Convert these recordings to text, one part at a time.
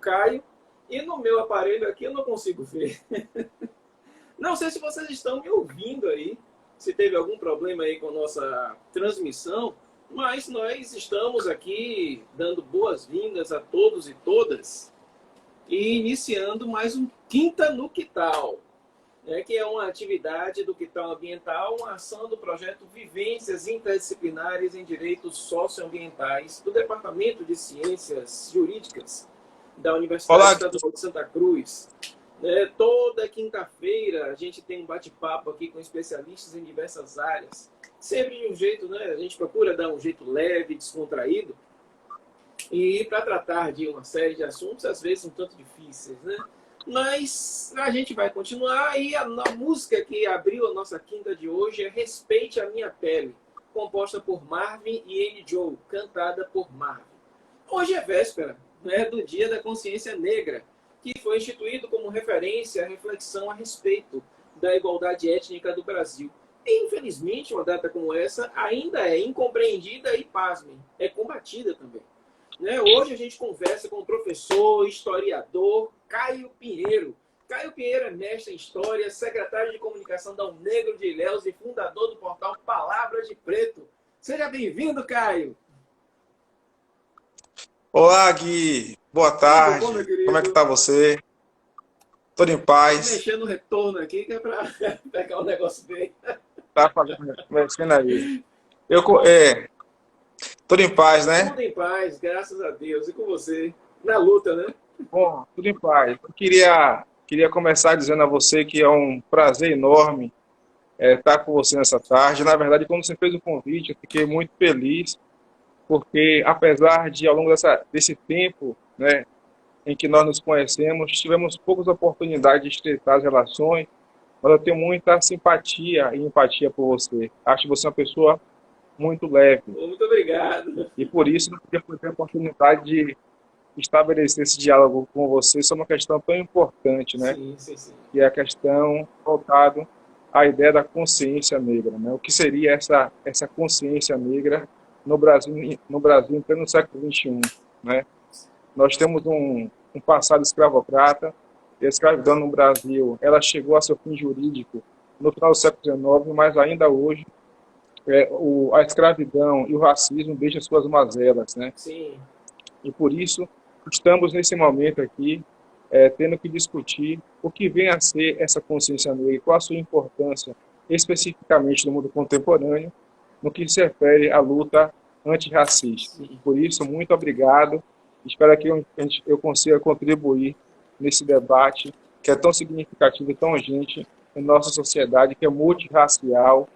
Caio, e no meu aparelho aqui eu não consigo ver. Não sei se vocês estão me ouvindo aí, se teve algum problema aí com a nossa transmissão, mas nós estamos aqui dando boas-vindas a todos e todas e iniciando mais um Quinta no Quital, né, que é uma atividade do Quital Ambiental, uma ação do projeto Vivências Interdisciplinares em Direitos Socioambientais do Departamento de Ciências Jurídicas da Universidade Olá, Estadual de Santa Cruz. Toda quinta-feira a gente tem um bate-papo aqui com especialistas em diversas áreas, sempre de um jeito, né? A gente procura dar um jeito leve, descontraído, e para tratar de uma série de assuntos, às vezes um tanto difíceis, né? Mas a gente vai continuar, e a música que abriu a nossa quinta de hoje é Respeite a Minha Pele, composta por Marvin e Annie Joe, cantada por Marvin. Hoje é véspera, né, do Dia da Consciência Negra, que foi instituído como referência à reflexão a respeito da igualdade étnica do Brasil. E, infelizmente, uma data como essa ainda é incompreendida e, pasmem, é combatida também. Né? Hoje a gente conversa com o professor, historiador Caio Pinheiro. Caio Pinheiro é mestre em História, secretário de Comunicação da Unegro de Ilhéus e fundador do portal Palavras de Preto. Seja bem-vindo, Caio! olá, Gui. Boa Tudo bom, meu tarde. Como é que querido? tá você? Tudo em Só paz? mexendo no retorno aqui, que é para pegar o negócio bem. Tá mexendo aí. Tudo em paz, né? Tudo em paz, graças a Deus. E com você? Na luta, né? Bom, tudo em paz. Eu queria começar dizendo a você que é um prazer enorme estar com você nessa tarde. Na verdade, quando você fez o convite, eu fiquei muito feliz, porque apesar de, ao longo desse tempo, né, em que nós nos conhecemos, tivemos poucas oportunidades de estreitar as relações, mas eu tenho muita simpatia e empatia por você. Acho você uma pessoa muito leve. Muito obrigado. E por isso não podia ter a oportunidade de estabelecer esse diálogo com você sobre uma questão tão importante, né? Sim, sim, sim. Que é a questão voltada à ideia da consciência negra, né? O que seria essa consciência negra no Brasil em pleno século XXI, né? Nós temos um passado escravocrata, e a escravidão no Brasil, ela chegou a seu fim jurídico no final do século XIX, mas ainda hoje a escravidão e o racismo deixam suas mazelas, né? Sim. E por isso estamos nesse momento aqui tendo que discutir o que vem a ser essa consciência negra, qual a sua importância especificamente no mundo contemporâneo, no que se refere à luta antirracista. Sim. Por isso, muito obrigado. Espero que eu consiga contribuir nesse debate que é tão significativo e tão urgente em nossa sociedade, que é multirracial,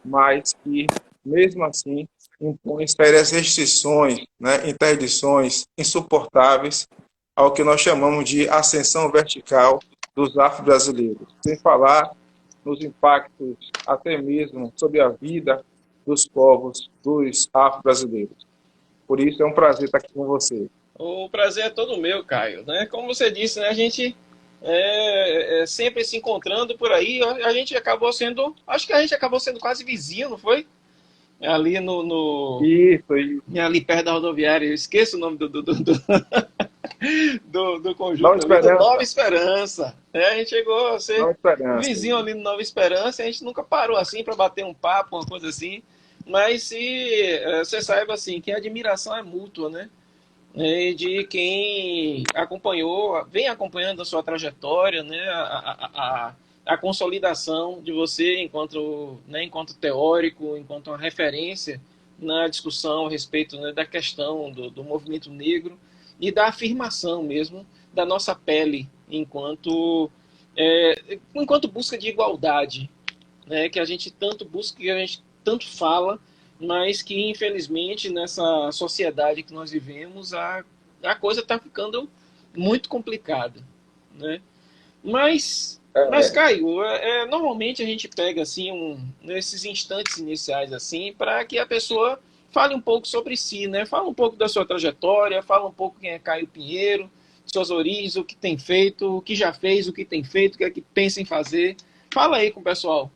mas que, mesmo assim, impõe sérias restrições, né, interdições insuportáveis ao que nós chamamos de ascensão vertical dos afro-brasileiros, sem falar nos impactos até mesmo sobre a vida dos povos dos afro-brasileiros. Por isso é um prazer estar aqui com você. O prazer é todo meu, Caio. Né? Como você disse, né? A gente sempre se encontrando por aí. A gente acabou sendo. Acho que a gente acabou sendo quase vizinho, não foi? Ali Isso. ali perto da rodoviária. Eu esqueço o nome do Nova conjunto ali, do Nova Esperança. Esperança. A gente chegou a ser Nova Esperança. vizinho ali no Nova Esperança. A gente nunca parou assim para bater um papo, uma coisa assim. Mas se você saiba assim, que a admiração é mútua, né? De quem acompanhou, vem acompanhando a sua trajetória, né? A consolidação de você enquanto teórico, enquanto uma referência na discussão a respeito, né, da questão do movimento negro e da afirmação mesmo da nossa pele enquanto busca de igualdade, né, que a gente tanto busca, que a gente tanto fala, mas que infelizmente nessa sociedade que nós vivemos a coisa está ficando muito complicada, né? Mas Caio, normalmente a gente pega assim nesses instantes iniciais assim para que a pessoa fale um pouco sobre si, né? Fala um pouco da sua trajetória, fala um pouco quem é Caio Pinheiro, suas origens, o que tem feito, o que já fez, o que tem feito, o que é que pensa em fazer. Fala aí com o pessoal.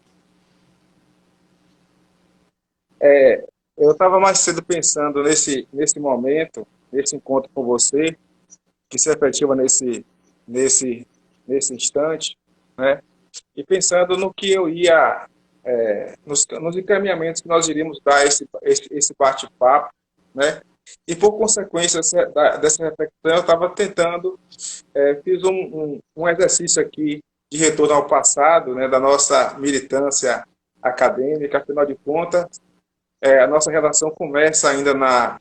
Eu estava mais cedo pensando nesse momento, nesse encontro com você, que se efetiva nesse instante, né? E pensando no que eu ia, nos encaminhamentos que nós iríamos dar esse bate-papo, né? E por consequência dessa reflexão, eu estava tentando, fiz um exercício aqui de retorno ao passado, né, da nossa militância acadêmica. Afinal de contas, a nossa relação começa ainda na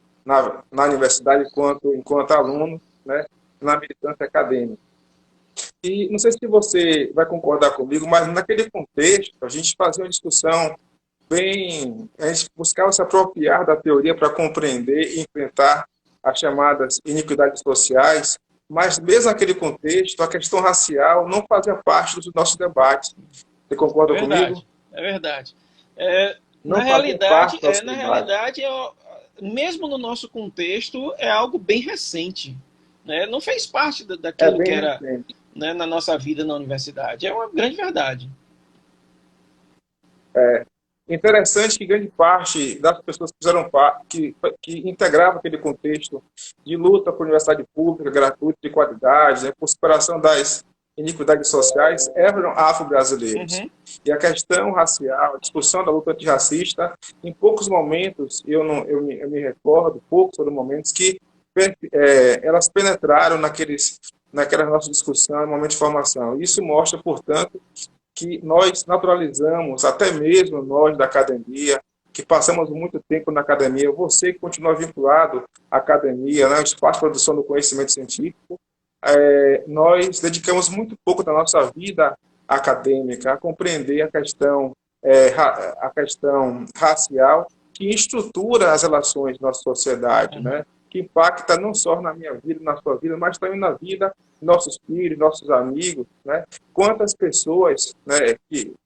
universidade enquanto aluno, né, na militância acadêmica. E não sei se você vai concordar comigo, mas naquele contexto, a gente fazia uma discussão a gente buscava se apropriar da teoria para compreender e enfrentar as chamadas iniquidades sociais, mas mesmo naquele contexto, a questão racial não fazia parte dos nossos debates. Você concorda comigo? É verdade. Não fazia parte do nosso na debate. realidade, mesmo no nosso contexto, é algo bem recente. Né? Não fez parte daquilo que era, né, na nossa vida na universidade. É uma grande verdade. Interessante que grande parte das pessoas que integravam aquele contexto de luta por universidade pública, gratuita, de qualidade, né, por superação das iniquidades sociais, eram afro-brasileiros. Uhum. E a questão racial, a discussão da luta antirracista, em poucos momentos, eu me recordo, poucos foram momentos que elas penetraram naquela nossa discussão, no momento de formação. Isso mostra, portanto, que nós naturalizamos, até mesmo nós da academia, que passamos muito tempo na academia, você que continua vinculado à academia, né, espaço de produção do conhecimento científico, nós dedicamos muito pouco da nossa vida acadêmica a compreender a questão racial que estrutura as relações da nossa sociedade, né, que impacta não só na minha vida, na sua vida, mas também na vida de nossos filhos, nossos amigos, né? Quantas pessoas, né,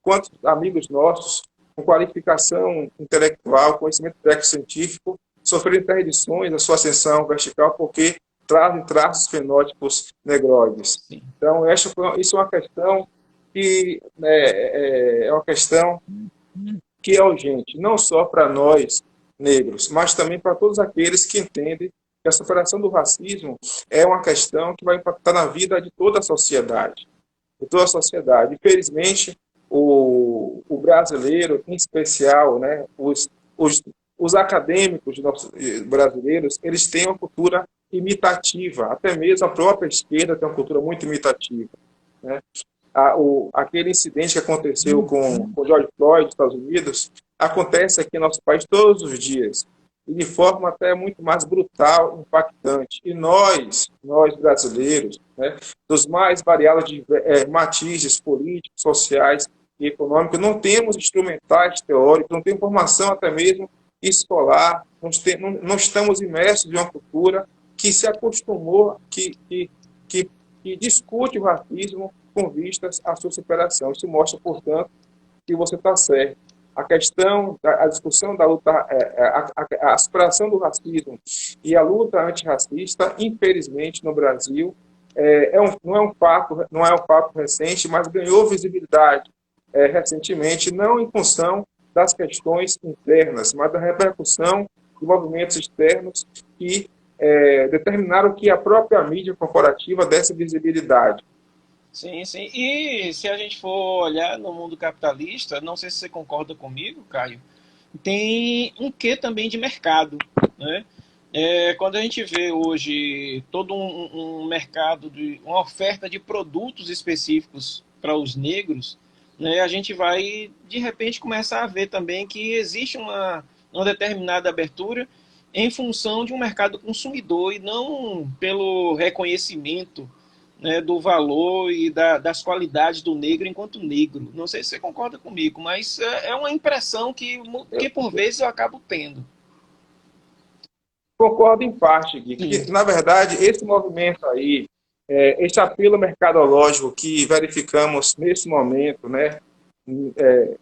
quantos amigos nossos com qualificação intelectual, conhecimento técnico-científico, sofreram interdições da sua ascensão vertical porque trazem traços fenótipos negroides. Sim. Então, isso é uma questão que é uma questão que é urgente, não só para nós negros, mas também para todos aqueles que entendem que a superação do racismo é uma questão que vai impactar na vida de toda a sociedade. De toda a sociedade. Infelizmente, o brasileiro, em especial, né, os acadêmicos brasileiros, eles têm uma cultura imitativa, até mesmo a própria esquerda tem uma cultura muito imitativa. Né? Aquele incidente que aconteceu com George Floyd, nos Estados Unidos, acontece aqui no nosso país todos os dias, e de forma até muito mais brutal, impactante. E nós brasileiros, né, dos mais variados matizes políticos, sociais e econômicos, não temos instrumentais teóricos, não temos formação até mesmo escolar, não estamos imersos em uma cultura que se acostumou, que discute o racismo com vistas à sua superação. Isso mostra, portanto, que você está certo. A discussão da luta, a superação do racismo e a luta antirracista, infelizmente, no Brasil, não é um fato recente, mas ganhou visibilidade recentemente, não em função das questões internas, mas da repercussão de movimentos externos que determinaram que a própria mídia corporativa desse visibilidade. Sim, sim. E se a gente for olhar no mundo capitalista, não sei se você concorda comigo, Caio, tem um quê também de mercado, né? Quando a gente vê hoje todo um mercado, uma oferta de produtos específicos para os negros, né, a gente vai, de repente, começar a ver também que existe uma determinada abertura em função de um mercado consumidor e não pelo reconhecimento, né, do valor e das qualidades do negro enquanto negro. Não sei se você concorda comigo, mas é uma impressão que por vezes eu acabo tendo. Concordo em parte, Gui, que, na verdade, esse movimento aí, esse apelo mercadológico que verificamos nesse momento, né,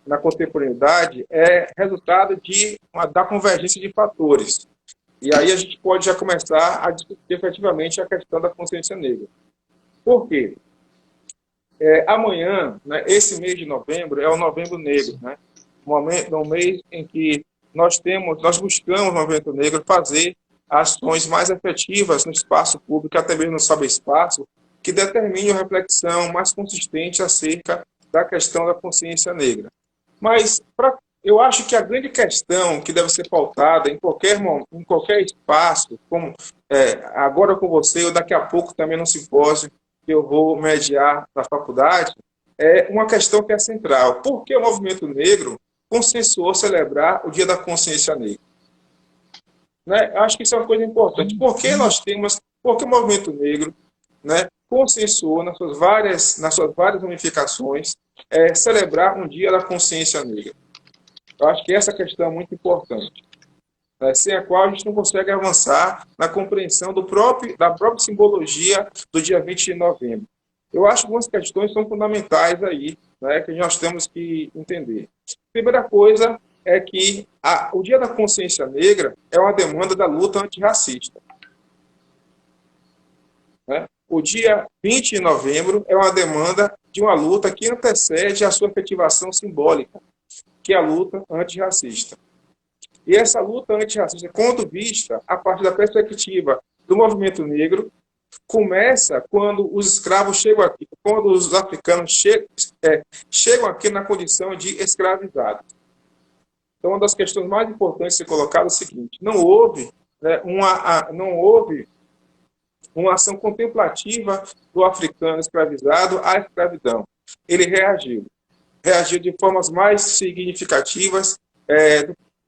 na contemporaneidade, é resultado da convergência de fatores. E aí a gente pode já começar a discutir efetivamente a questão da consciência negra. Por quê? Amanhã, né, esse mês de novembro, é o Novembro Negro, né? Um mês em que nós buscamos no Movimento Negro fazer ações mais efetivas no espaço público, até mesmo no cyberespaço, que determine uma reflexão mais consistente acerca da questão da consciência negra. Mas eu acho que a grande questão que deve ser pautada em qualquer espaço, como agora com você, ou daqui a pouco também no simpósio que eu vou mediar na faculdade, é uma questão que é central. Por que o movimento negro consensuou celebrar o Dia da Consciência Negra? Né? Acho que isso é uma coisa importante. Por que o movimento negro, né, consensuou nas suas várias ramificações celebrar um Dia da Consciência Negra? Eu acho que essa questão é muito importante, sem a qual a gente não consegue avançar na compreensão da própria simbologia do dia 20 de novembro. Eu acho que algumas questões são fundamentais aí, né, que nós temos que entender. Primeira coisa é que o Dia da Consciência Negra é uma demanda da luta antirracista. Né? O dia 20 de novembro é uma demanda de uma luta que antecede a sua efetivação simbólica, que é a luta antirracista. E essa luta antirracista, quando vista a partir da perspectiva do movimento negro, começa quando os escravos chegam aqui, quando os africanos chegam aqui na condição de escravizados. Então, uma das questões mais importantes de ser colocada é o seguinte: não houve uma ação contemplativa do africano escravizado à escravidão. Ele reagiu de formas mais significativas,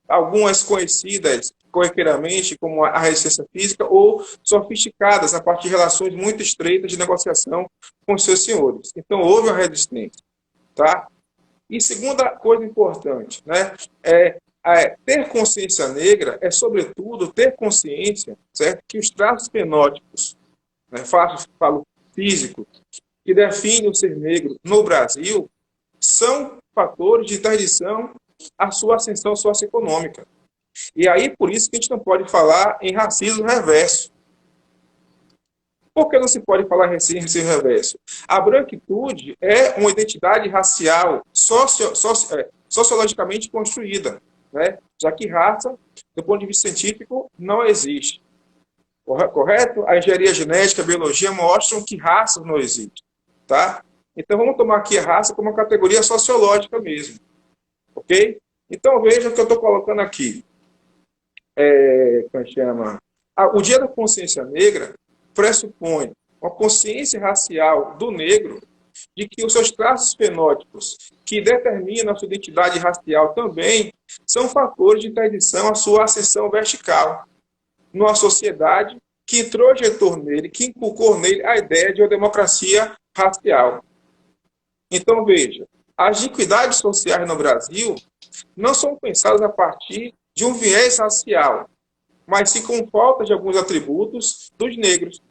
algumas conhecidas corriqueiramente como a resistência física, ou sofisticadas a partir de relações muito estreitas de negociação com seus senhores. Então, houve uma resistência. Tá? E segunda coisa importante, né, ter consciência negra é, sobretudo, ter consciência, certo, que os traços fenótipos, né, falo físico, que definem o ser negro no Brasil, são fatores de interdição à sua ascensão socioeconômica. E aí, por isso que a gente não pode falar em racismo reverso. Por que não se pode falar em racismo reverso? A branquitude é uma identidade racial sociologicamente construída, né? Já que raça, do ponto de vista científico, não existe. Correto? A engenharia genética, a biologia mostram que raça não existe. Tá? Então, vamos tomar aqui a raça como uma categoria sociológica mesmo. Ok? Então, veja o que eu estou colocando aqui. O Dia da Consciência Negra pressupõe uma consciência racial do negro de que os seus traços fenótipos que determinam a sua identidade racial também são fatores de interdição à sua ascensão vertical numa sociedade que introjetou nele, que inculcou nele a ideia de uma democracia racial. Então, veja, as iniquidades sociais no Brasil não são pensadas a partir de um viés racial, mas sim com falta de alguns atributos dos negros.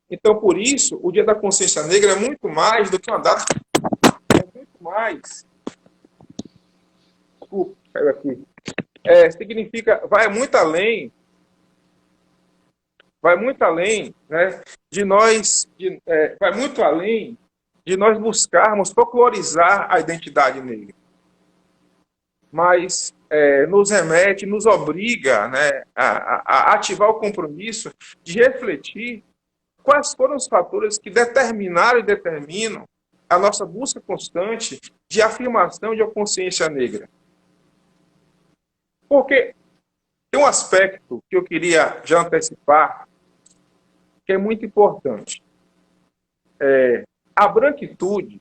Então, por isso, o Dia da Consciência Negra é muito mais do que uma data. É muito mais. Desculpa, caiu aqui. Significa, vai muito além, né, vai muito além de nós buscarmos folclorizar a identidade negra. Mas nos remete, nos obriga, né, a ativar o compromisso de refletir quais foram os fatores que determinaram e determinam a nossa busca constante de afirmação de uma consciência negra. Porque tem um aspecto que eu queria já antecipar, que é muito importante. A branquitude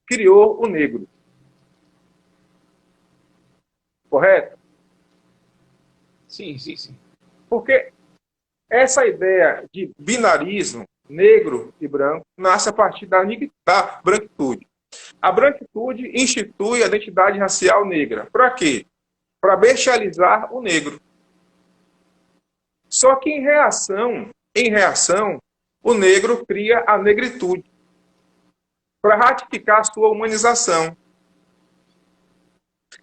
criou o negro. Correto? Sim. Porque essa ideia de binarismo, negro e branco, nasce a partir da branquitude. A branquitude institui a identidade racial negra. Para quê? Para bestializar o negro. Só que em reação, o negro cria a negritude para ratificar a sua humanização.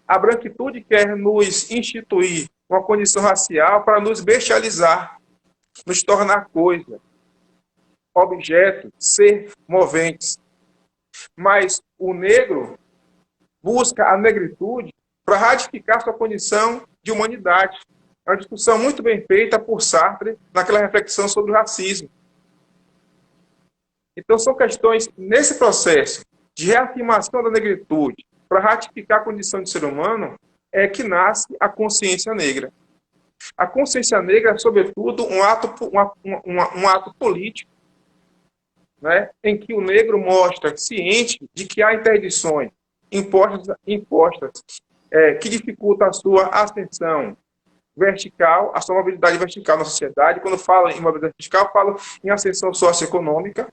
A branquitude quer nos instituir uma condição racial para nos bestializar, nos tornar coisa, objeto, ser moventes. Mas o negro busca a negritude para ratificar sua condição de humanidade. É uma discussão muito bem feita por Sartre naquela reflexão sobre o racismo. Então, são questões, nesse processo de reafirmação da negritude, para ratificar a condição de ser humano, é que nasce a consciência negra. A consciência negra é, sobretudo, um ato político, né, em que o negro mostra, ciente de que há interdições impostas que dificultam a sua ascensão vertical, a sua mobilidade vertical na sociedade. Quando falo em mobilidade vertical, falo em ascensão socioeconômica,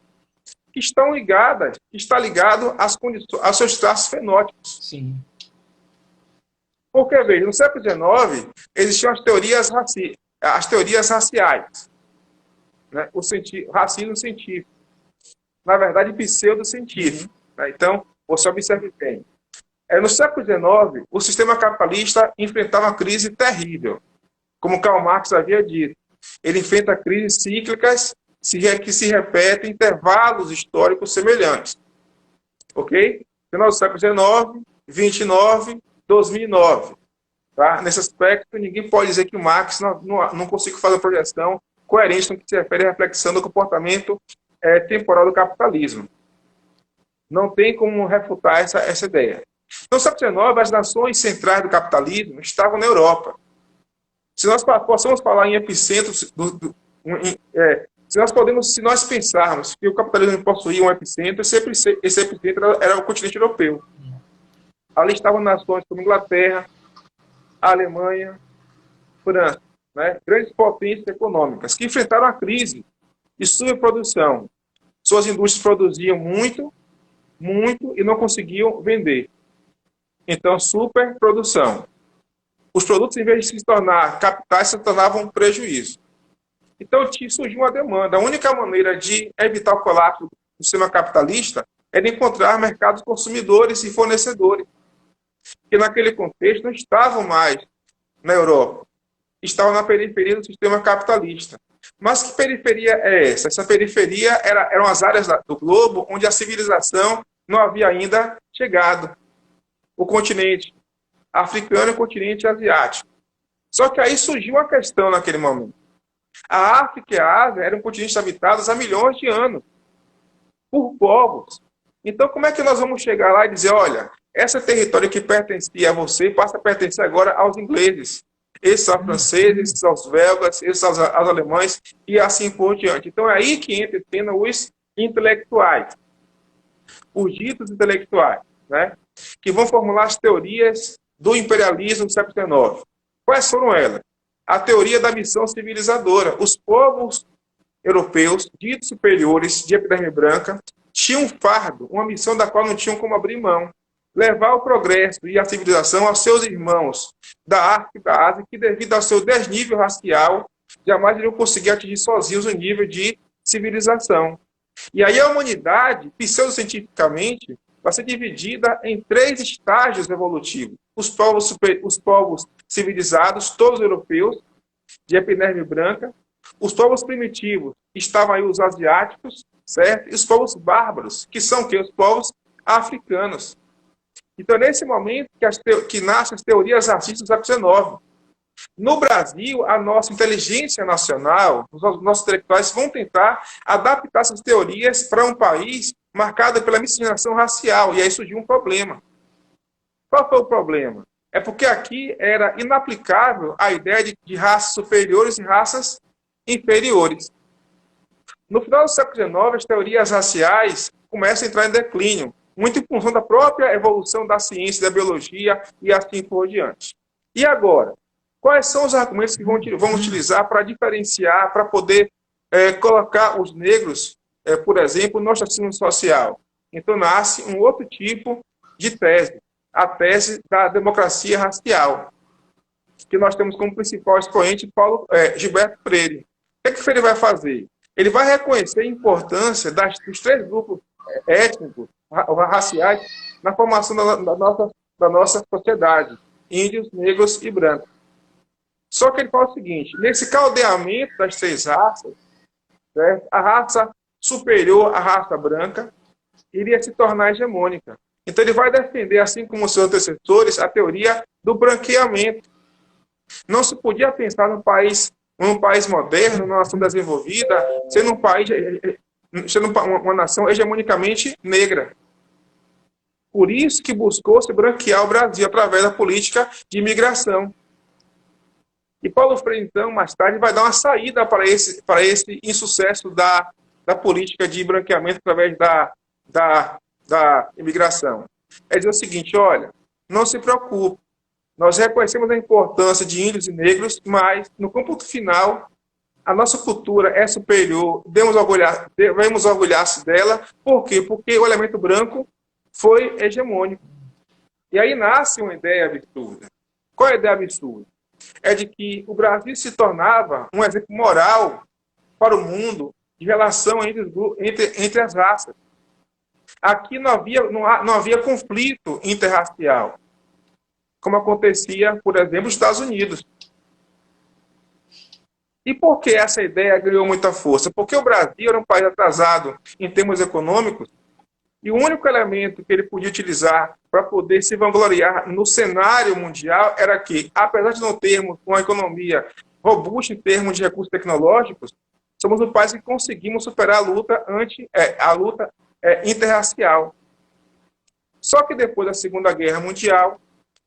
que está ligado aos seus traços fenótipos. Sim. Porque, veja, no século XIX, existiam as teorias raciais, né? O racismo científico. Na verdade, pseudocientífico. Né? Então, você observe bem. No século XIX, o sistema capitalista enfrentava uma crise terrível. Como Karl Marx havia dito, ele enfrenta crises cíclicas que se repetem em intervalos históricos semelhantes. Ok? Final do século XIX, 29, 2009. Tá? Nesse aspecto, ninguém pode dizer que o Marx não consiga fazer uma projeção coerente no que se refere à reflexão do comportamento temporal do capitalismo. Não tem como refutar essa ideia. No século XIX, as nações centrais do capitalismo estavam na Europa. Se nós possamos falar em epicentro, se nós pensarmos que o capitalismo possuía um epicentro, esse epicentro era o continente europeu. Ali estavam nações como Inglaterra, Alemanha, França, né? Grandes potências econômicas, que enfrentaram a crise de superprodução. Suas indústrias produziam muito, e não conseguiam vender. Então, superprodução. Os produtos, em vez de se tornar capitais, se tornavam um prejuízo. Então, surgiu uma demanda. A única maneira de evitar o colapso do sistema capitalista era encontrar mercados consumidores e fornecedores, que naquele contexto não estavam mais na Europa, estavam na periferia do sistema capitalista. Mas que periferia é essa? Essa periferia eram as áreas do globo onde a civilização não havia ainda chegado. O continente africano e o continente asiático. Só que aí surgiu uma questão naquele momento. A África e a Ásia eram continentes habitados há milhões de anos por povos. Então, como é que nós vamos chegar lá e dizer, olha, esse território que pertencia a você passa a pertencer agora aos ingleses, esses aos franceses, esses aos belgas, esses aos alemães e assim por diante. Então, é aí que entra em cena os intelectuais, os ditos intelectuais, né, que vão formular as teorias do imperialismo do século XIX. Quais foram elas? A teoria da missão civilizadora. Os povos europeus, ditos superiores, de epiderme branca, tinham um fardo, uma missão da qual não tinham como abrir mão. Levar o progresso e a civilização aos seus irmãos da África e da Ásia, que devido ao seu desnível racial, jamais iriam conseguir atingir sozinhos o nível de civilização. E aí a humanidade, pseudocientificamente, vai ser dividida em 3 estágios evolutivos. Os povos civilizados, todos europeus, de epiderme branca. Os povos primitivos, estavam aí os asiáticos, certo? E os povos bárbaros, que são os povos africanos. Então, nesse momento que nascem as teorias racistas do século XIX. No Brasil, a nossa inteligência nacional, os nossos intelectuais vão tentar adaptar essas teorias para um país marcado pela miscigenação racial. E aí surgiu um problema. Qual foi o problema? É porque aqui era inaplicável a ideia de raças superiores e raças inferiores. No final do século XIX, as teorias raciais começam a entrar em declínio, muito em função da própria evolução da ciência, da biologia e assim por diante. E agora? Quais são os argumentos que vão utilizar para diferenciar, para poder colocar os negros, por exemplo, no ostracismo social? Então nasce um outro tipo de tese, a tese da democracia racial, que nós temos como principal expoente Gilberto Freire. O que Freire vai fazer? Ele vai reconhecer a importância dos 3 grupos étnicos, raciais, na formação da nossa sociedade, índios, negros e brancos. Só que ele fala o seguinte, nesse caldeamento das 3 raças, certo? A raça superior, a raça branca, iria se tornar hegemônica. Então ele vai defender, assim como seus antecessores, a teoria do branqueamento. Não se podia pensar num país moderno, numa nação desenvolvida, sendo um país, sendo uma nação hegemonicamente negra. Por isso que buscou-se branquear o Brasil através da política de imigração. E Paulo Freire, então, mais tarde, vai dar uma saída para esse insucesso da política de branqueamento através da imigração. É dizer o seguinte, olha, não se preocupe, nós reconhecemos a importância de índios e negros, mas, no cômputo final, a nossa cultura é superior, devemos orgulhar-se dela. Por quê? Porque o elemento branco foi hegemônico. E aí nasce uma ideia absurda. Qual é a ideia absurda? É de que o Brasil se tornava um exemplo moral para o mundo de relação entre as raças. Aqui não havia conflito interracial, como acontecia, por exemplo, nos Estados Unidos. E por que essa ideia ganhou muita força? Porque o Brasil era um país atrasado em termos econômicos, e o único elemento que ele podia utilizar para poder se vangloriar no cenário mundial era que, apesar de não termos uma economia robusta em termos de recursos tecnológicos, somos um país que conseguimos superar a luta interracial. Só que depois da Segunda Guerra Mundial,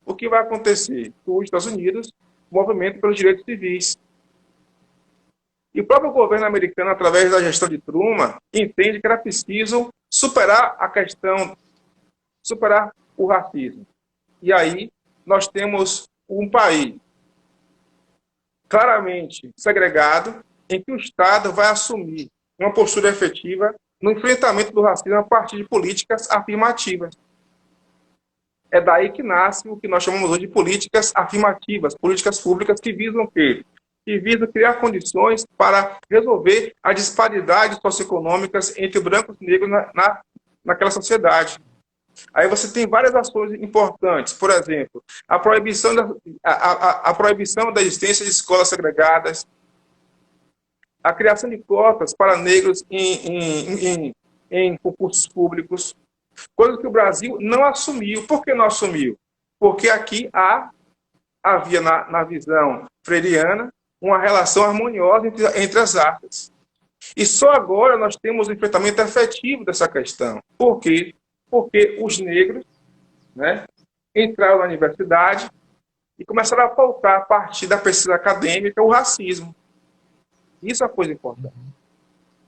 o que vai acontecer? Os Estados Unidos, o movimento pelos direitos civis. E o próprio governo americano, através da gestão de Truman, entende que era preciso superar o racismo. E aí nós temos um país claramente segregado, em que o Estado vai assumir uma postura efetiva no enfrentamento do racismo a partir de políticas afirmativas. É daí que nasce o que nós chamamos hoje de políticas afirmativas, políticas públicas que visam o quê? Que visam criar condições para resolver as disparidades socioeconômicas entre brancos e negros naquela sociedade. Aí você tem várias ações importantes, por exemplo, a proibição da existência de escolas segregadas, a criação de cotas para negros em concursos públicos, coisa que o Brasil não assumiu. Por que não assumiu? Porque aqui havia, na visão freiriana, uma relação harmoniosa entre as raças. E só agora nós temos o enfrentamento efetivo dessa questão. Por quê? Porque os negros, né, entraram na universidade e começaram a pautar, a partir da pesquisa acadêmica, o racismo. Isso é uma coisa importante.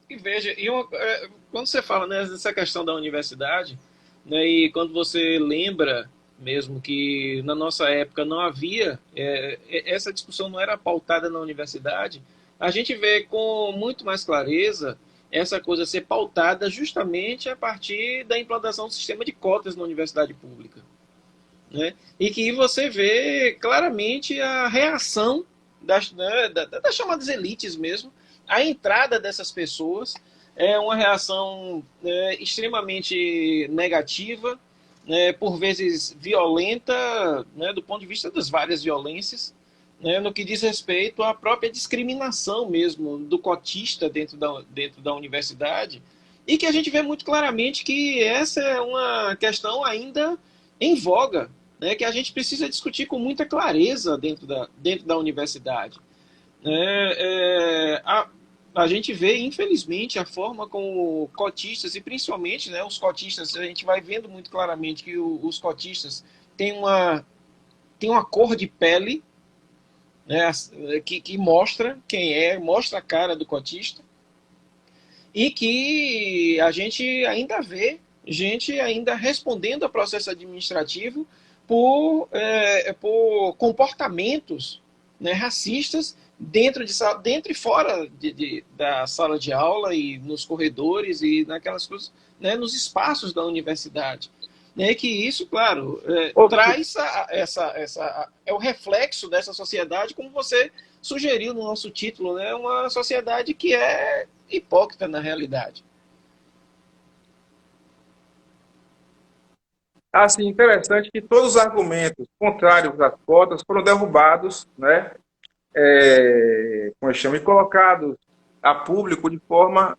E veja, quando você fala, né, dessa questão da universidade, né, e quando você lembra mesmo que na nossa época não havia, essa discussão não era pautada na universidade, a gente vê com muito mais clareza essa coisa ser pautada justamente a partir da implantação do sistema de cotas na universidade pública. Né? E que você vê claramente a reação das chamadas elites mesmo, a entrada dessas pessoas é uma reação extremamente negativa, por vezes violenta, do ponto de vista das várias violências, no que diz respeito à própria discriminação mesmo do cotista dentro da universidade, e que a gente vê muito claramente que essa é uma questão ainda em voga, que a gente precisa discutir com muita clareza dentro da universidade. A gente vê, infelizmente, a forma como cotistas, e principalmente os cotistas, a gente vai vendo muito claramente que os cotistas têm uma cor de pele, que mostra quem mostra a cara do cotista, e que a gente ainda vê gente ainda respondendo a processo administrativo por comportamentos racistas dentro e fora da sala de aula e nos corredores e naquelas coisas, nos espaços da universidade. Que isso, claro, traz é o reflexo dessa sociedade, como você sugeriu no nosso título, uma sociedade que é hipócrita na realidade. Assim, interessante que todos os argumentos contrários às cotas foram derrubados, como eu chamo, e colocados a público de forma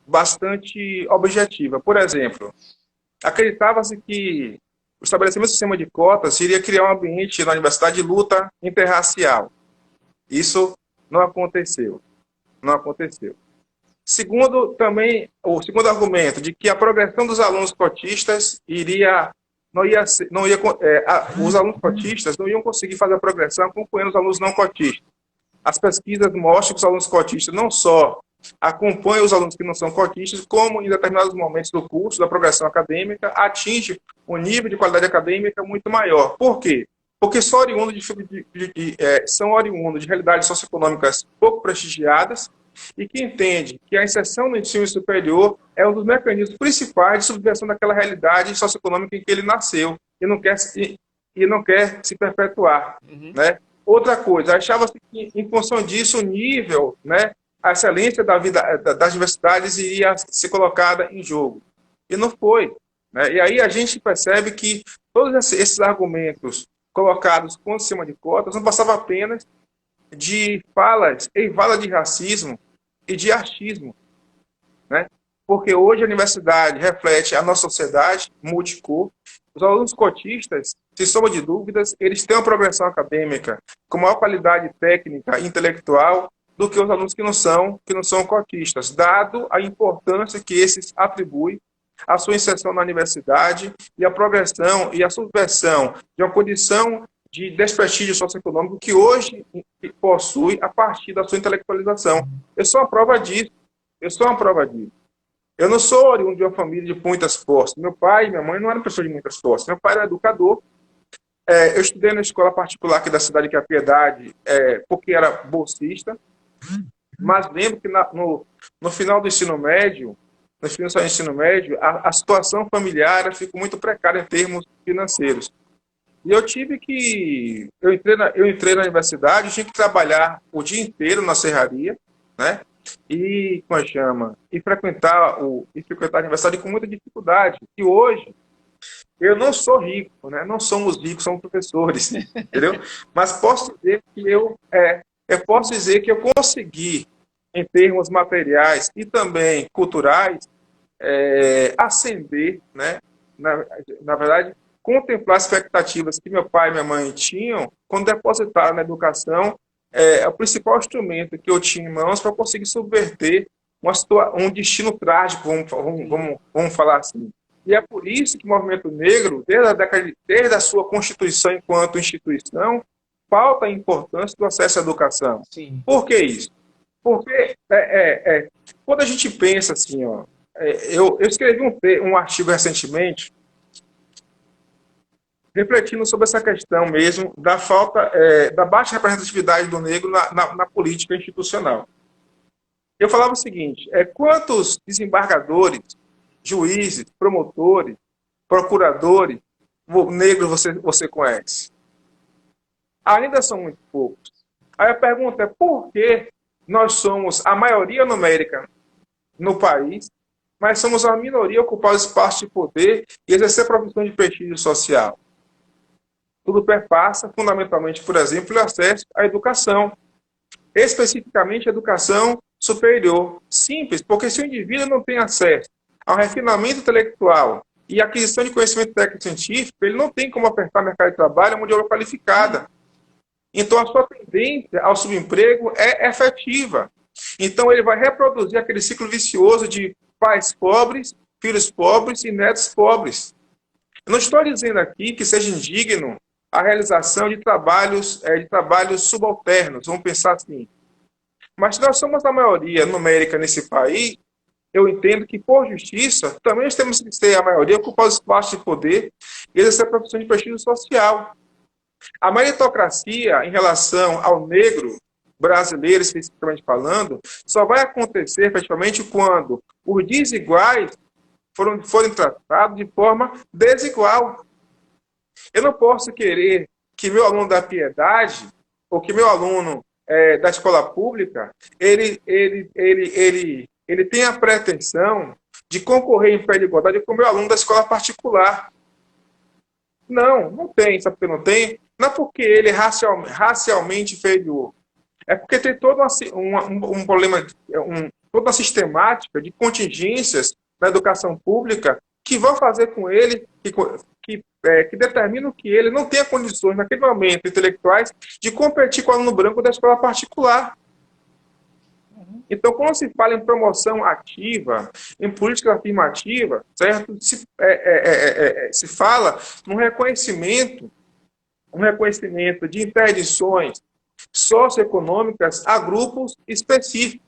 bastante objetiva. Por exemplo, acreditava-se que o estabelecimento do sistema de cotas iria criar um ambiente na universidade de luta interracial. Isso não aconteceu. Não aconteceu. Segundo, também, o segundo argumento, de que a progressão dos alunos cotistas os alunos cotistas não iam conseguir fazer a progressão acompanhando os alunos não cotistas. As pesquisas mostram que os alunos cotistas não só acompanham os alunos que não são cotistas, como em determinados momentos do curso, da progressão acadêmica, atinge um nível de qualidade acadêmica muito maior. Por quê? Porque são oriundos de realidades socioeconômicas pouco prestigiadas e que entende que a inserção no ensino superior é um dos mecanismos principais de subversão daquela realidade socioeconômica em que ele nasceu e não quer se perpetuar. Né? Outra coisa, achava-se que, em função disso, o nível, né, a excelência da vida das universidades iria ser colocada em jogo. E não foi. Né? E aí a gente percebe que todos esses argumentos colocados com o sistema de cotas não passavam apenas de falas eivadas de racismo e de achismo. Né? Porque hoje a universidade reflete a nossa sociedade multicor. Os alunos cotistas, sem sombra de dúvidas, eles têm uma progressão acadêmica com maior qualidade técnica e intelectual do que os alunos que não são cotistas, dado a importância que esses atribuem à sua inserção na universidade e a progressão e a subversão de uma condição de desprestígio socioeconômico que hoje possui a partir da sua intelectualização. Eu sou uma prova disso. Eu não sou oriundo de uma família de muitas posses. Meu pai e minha mãe não eram pessoas de muitas posses. Meu pai era educador. Eu estudei na escola particular aqui da cidade, que é a Piedade, porque era bolsista. Mas lembro que no final do ensino médio, a situação familiar ficou muito precária em termos financeiros. E eu entrei na universidade, tinha que trabalhar o dia inteiro na serraria, né? E frequentar a universidade com muita dificuldade. E hoje eu não sou rico, né? Não somos ricos, somos professores, entendeu? Mas posso dizer que eu consegui, em termos materiais e também culturais, ascender, né? Na verdade, contemplar as expectativas que meu pai e minha mãe tinham quando depositaram na educação o principal instrumento que eu tinha em mãos para conseguir subverter um destino trágico, vamos falar assim. E é por isso que o movimento negro, desde a sua constituição enquanto instituição, pauta a importância do acesso à educação. Sim. Por que isso? Porque quando a gente pensa assim, eu escrevi um artigo recentemente refletindo sobre essa questão mesmo da falta, da baixa representatividade do negro na política institucional. Eu falava o seguinte, quantos desembargadores, juízes, promotores, procuradores negros você conhece? Ainda são muito poucos. Aí a pergunta é por que nós somos a maioria numérica no país, mas somos a minoria a ocupar o espaço de poder e exercer profissão de prestígio social? Tudo perpassa, fundamentalmente, por exemplo, o acesso à educação. Especificamente, a educação superior. Simples, porque se o indivíduo não tem acesso ao refinamento intelectual e aquisição de conhecimento técnico-científico, ele não tem como ofertar mercado de trabalho a mão de obra qualificada. Então, a sua tendência ao subemprego é efetiva. Então, ele vai reproduzir aquele ciclo vicioso de pais pobres, filhos pobres e netos pobres. Eu não estou dizendo aqui que seja indigno a realização de trabalhos subalternos, vamos pensar assim. Mas se nós somos a maioria numérica nesse país, eu entendo que, por justiça, também nós temos que ser a maioria, ocupar os espaços de poder e exercer a profissão de prestígio social. A meritocracia em relação ao negro brasileiro, especificamente falando, só vai acontecer, efetivamente, quando os desiguais forem tratados de forma desigual. Eu não posso querer que meu aluno da Piedade, ou que meu aluno da escola pública, ele tenha a pretensão de concorrer em pé de igualdade com o meu aluno da escola particular. Não tem. Sabe por que não tem? Não é porque ele é racialmente inferior. É porque tem todo um problema, toda uma sistemática de contingências na educação pública que vão fazer com ele, que que determinam que ele não tenha condições, naquele momento, intelectuais, de competir com o aluno branco da escola particular. Então, quando se fala em promoção ativa, em política afirmativa, certo? Se fala num reconhecimento de interdições socioeconômicas a grupos específicos.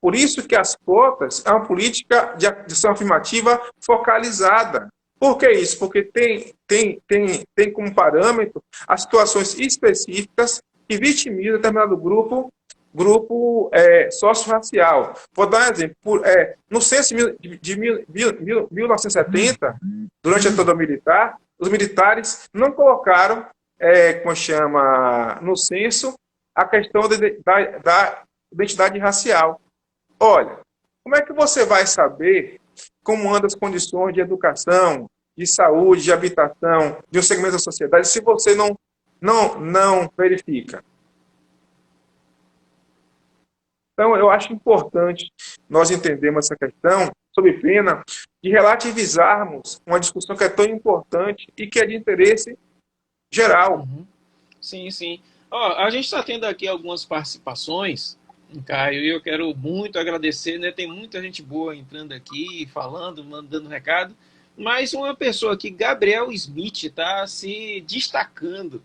Por isso que as cotas é uma política de ação afirmativa focalizada. Por que isso? Porque tem como parâmetro as situações específicas que vitimizam determinado grupo socio-racial. Vou dar um exemplo. No censo de 1970, durante a ditadura militar, os militares não colocaram, no censo, a questão da identidade racial. Olha, como é que você vai saber como andam as condições de educação, de saúde, de habitação, de um segmento da sociedade, se você não verifica? Então, eu acho importante nós entendermos essa questão, sob pena de relativizarmos uma discussão que é tão importante e que é de interesse geral. Uhum. Sim, sim. Ó, a gente está tendo aqui algumas participações, Caio, e eu quero muito agradecer, né? Tem muita gente boa entrando aqui, falando, mandando recado, mas uma pessoa aqui, Gabriel Smith, está se destacando,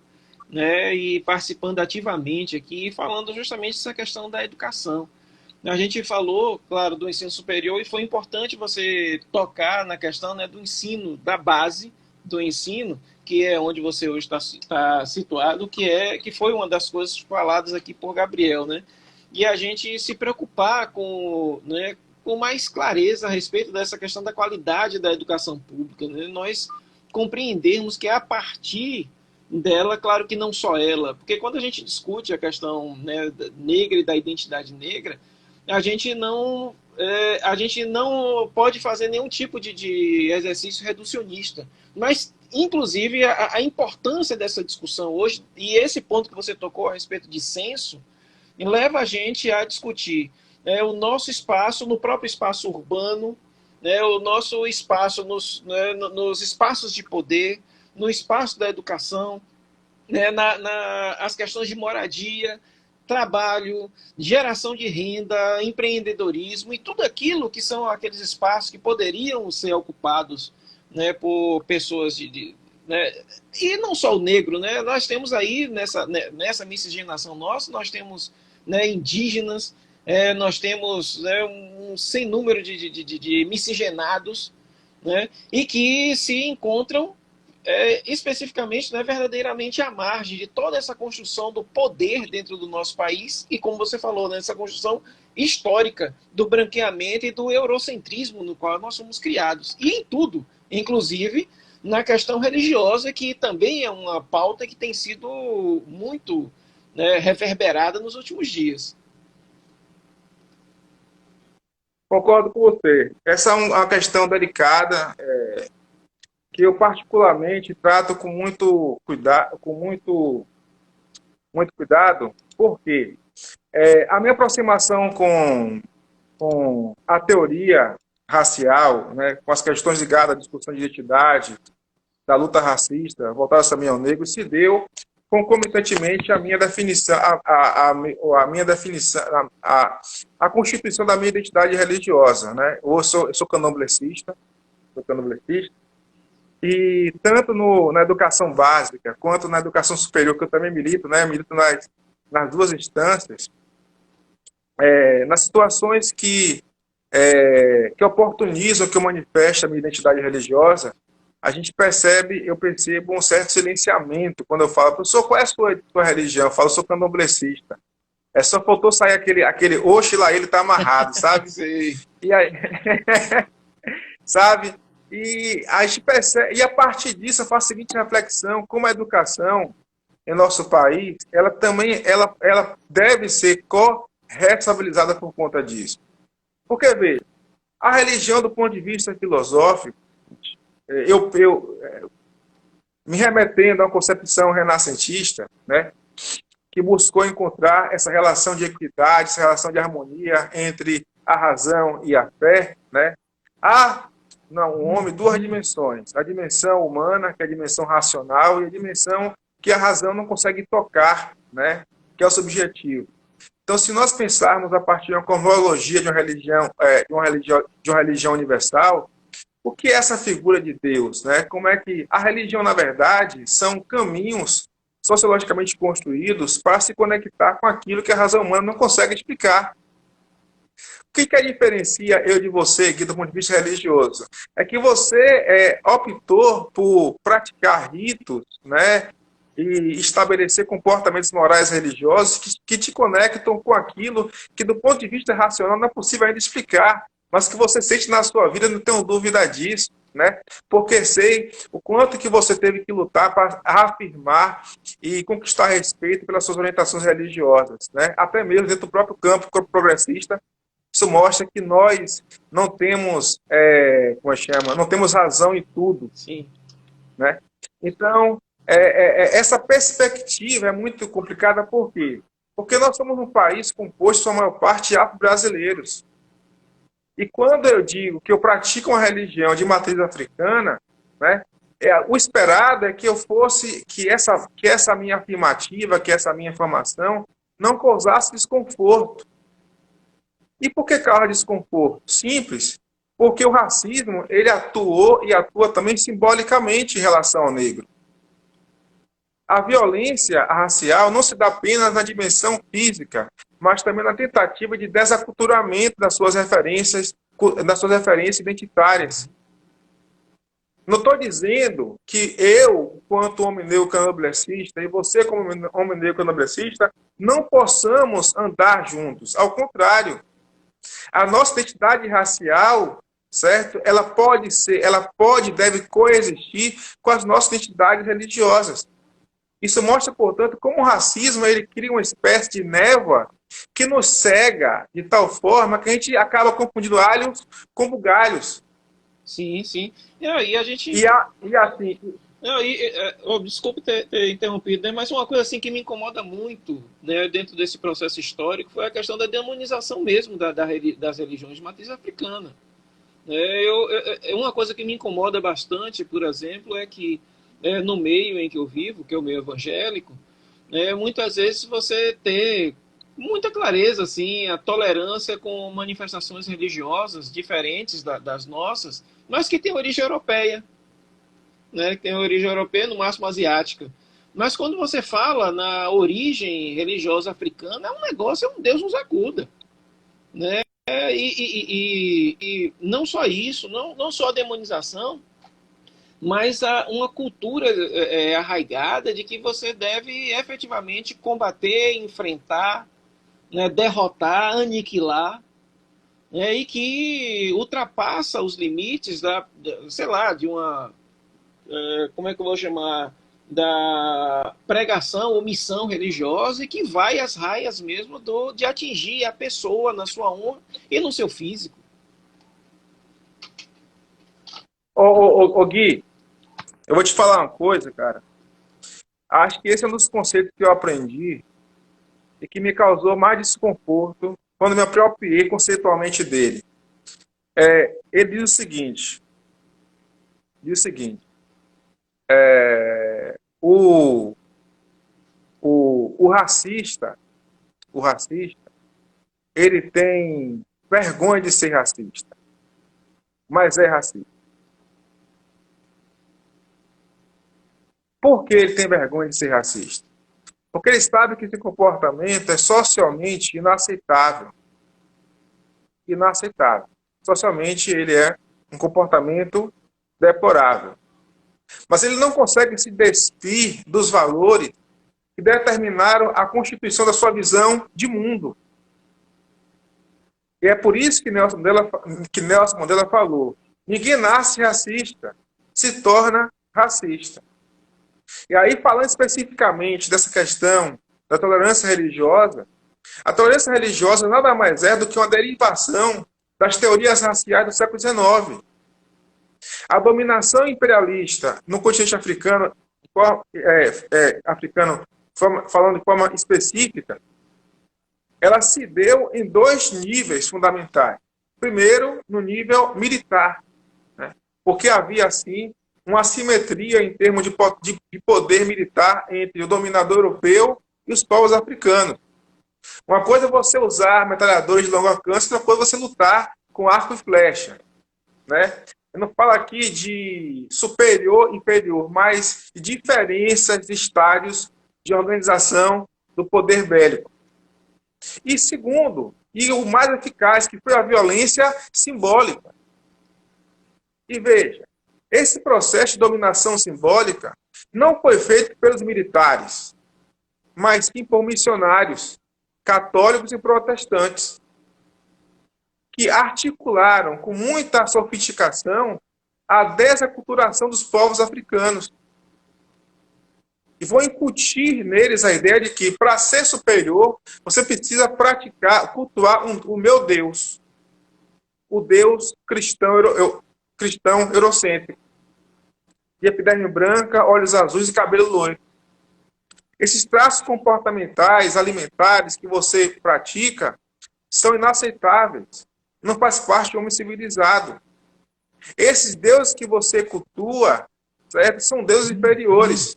né? E participando ativamente aqui, falando justamente essa questão da educação. A gente falou, claro, do ensino superior e foi importante você tocar na questão, né, do ensino, da base do ensino, que é onde você hoje está situado, que foi uma das coisas faladas aqui por Gabriel, né? E a gente se preocupar com, né, com mais clareza a respeito dessa questão da qualidade da educação pública, né? Nós compreendermos que é a partir dela, claro que não só ela, porque quando a gente discute a questão, né, negra e da identidade negra, a gente não pode fazer nenhum tipo de exercício reducionista. Mas, inclusive, a importância dessa discussão hoje, e esse ponto que você tocou a respeito de censo, leva a gente a discutir, né, o nosso espaço no próprio espaço urbano, né, o nosso espaço nos espaços de poder, no espaço da educação, né, as questões de moradia, trabalho, geração de renda, empreendedorismo e tudo aquilo que são aqueles espaços que poderiam ser ocupados, né, por pessoas né, e não só o negro, né, nós temos aí nessa miscigenação nossa, nós temos, né, indígenas, nós temos, né, um sem número de miscigenados, né, e que se encontram especificamente, né, verdadeiramente à margem de toda essa construção do poder dentro do nosso país e, como você falou, né, essa construção histórica do branqueamento e do eurocentrismo no qual nós somos criados. E em tudo, inclusive na questão religiosa, que também é uma pauta que tem sido muito, né, reverberada nos últimos dias. Concordo com você. Essa é uma questão delicada, que eu particularmente trato com muito cuidado, muito cuidado, porque a minha aproximação com a teoria racial, né, com as questões ligadas à discussão de identidade, da luta racista, voltada também ao negro, se deu concomitantemente a minha definição, a minha definição, a constituição da minha identidade religiosa, né? Eu sou candomblessista, e tanto na educação básica quanto na educação superior, que eu também milito, né? Milito nas duas instâncias, nas situações que oportunizam, que eu manifesto a minha identidade religiosa, eu percebo um certo silenciamento quando eu falo, professor, qual é a sua religião? Eu falo, sou candomblessista. Só faltou sair aquele oxe lá, ele tá amarrado, sabe? Sim. E aí, sabe? E a gente percebe, e a partir disso eu faço a seguinte reflexão, como a educação em nosso país, ela também ela deve ser corresponsabilizada por conta disso. Porque, veja, a religião do ponto de vista filosófico, eu me remetendo a uma concepção renascentista, né, que buscou encontrar essa relação de equidade, essa relação de harmonia entre a razão e a fé, né, Não, o homem, duas dimensões. A dimensão humana, que é a dimensão racional, e a dimensão que a razão não consegue tocar, né? Que é o subjetivo. Então, se nós pensarmos a partir de uma cosmologia de uma religião, de uma religião universal, o que é essa figura de Deus, né? Como é que a religião, na verdade, são caminhos sociologicamente construídos para se conectar com aquilo que a razão humana não consegue explicar. O que diferencia eu de você, aqui do ponto de vista religioso? É que você optou por praticar ritos, né? E estabelecer comportamentos morais religiosos que te conectam com aquilo que, do ponto de vista racional, não é possível ainda explicar, mas que você sente na sua vida, não tenho dúvida disso, né? Porque sei o quanto que você teve que lutar para afirmar e conquistar respeito pelas suas orientações religiosas, né? Até mesmo dentro do próprio campo progressista. Isso mostra que nós não temos, não temos razão em tudo. Sim. Né? Então, essa perspectiva é muito complicada, por quê? Porque nós somos um país composto, sua maior parte, de afro-brasileiros. E quando eu digo que eu pratico uma religião de matriz africana, né, o esperado é que eu fosse, que essa minha afirmativa, que essa minha informação não causasse desconforto. E por que causa desconforto? Simples. Porque o racismo, ele atuou e atua também simbolicamente em relação ao negro. A violência racial não se dá apenas na dimensão física, mas também na tentativa de desaculturamento das suas referências identitárias. Não estou dizendo que eu, quanto homem negro candomblessista, e você, como homem negro candomblessista, não possamos andar juntos. Ao contrário, a nossa identidade racial, certo? Ela pode e deve coexistir com as nossas identidades religiosas. Isso mostra, portanto, como o racismo ele cria uma espécie de névoa que nos cega de tal forma que a gente acaba confundindo alhos com bugalhos. Sim, sim. E aí a gente... assim... desculpe ter interrompido, né? Mas uma coisa assim que me incomoda muito, né, dentro desse processo histórico foi a questão da demonização mesmo das religiões de matriz africana. Uma coisa que me incomoda bastante, por exemplo, é que no meio em que eu vivo, que é o meio evangélico, muitas vezes você tem muita clareza assim, a tolerância com manifestações religiosas diferentes das nossas, mas que têm origem europeia. Né, que tem origem europeia, no máximo asiática. Mas quando você fala na origem religiosa africana, é um negócio, é um Deus nos acuda. Né? E não só isso, não só a demonização, mas uma cultura arraigada de que você deve efetivamente combater, enfrentar, né, derrotar, aniquilar, né, e que ultrapassa os limites de uma... como é que eu vou chamar, da pregação ou missão religiosa e que vai às raias mesmo de atingir a pessoa na sua honra e no seu físico. Gui, eu vou te falar uma coisa, cara. Acho que esse é um dos conceitos que eu aprendi e que me causou mais desconforto quando me apropriei conceitualmente dele. Ele diz o seguinte, o racista, ele tem vergonha de ser racista, mas é racista. Por que ele tem vergonha de ser racista? Porque ele sabe que esse comportamento é socialmente inaceitável. Socialmente ele é um comportamento deplorável. Mas ele não consegue se despir dos valores que determinaram a constituição da sua visão de mundo. E é por isso que Nelson Mandela falou: ninguém nasce racista, se torna racista. E aí, falando especificamente dessa questão da tolerância religiosa, a tolerância religiosa nada mais é do que uma derivação das teorias raciais do século XIX. A dominação imperialista no continente africano, falando de forma específica, ela se deu em dois níveis fundamentais. Primeiro, no nível militar, né? porque havia, assim, uma assimetria em termos de poder militar entre o dominador europeu e os povos africanos. Uma coisa é você usar metralhadores de longo alcance, outra coisa é você lutar com arco e flecha, né? Eu não falo aqui de superior e inferior, mas de diferenças de estádios de organização do poder bélico. E segundo, e o mais eficaz, que foi a violência simbólica. E veja, esse processo de dominação simbólica não foi feito pelos militares, mas sim por missionários, católicos e protestantes, que articularam com muita sofisticação a desaculturação dos povos africanos. E vão incutir neles a ideia de que, para ser superior, você precisa praticar, cultuar o meu Deus, o Deus cristão eurocêntrico, de epiderme branca, olhos azuis e cabelo loiro. Esses traços comportamentais, alimentares que você pratica são inaceitáveis. Não faz parte do homem civilizado. Esses deuses que você cultua, certo, são deuses inferiores.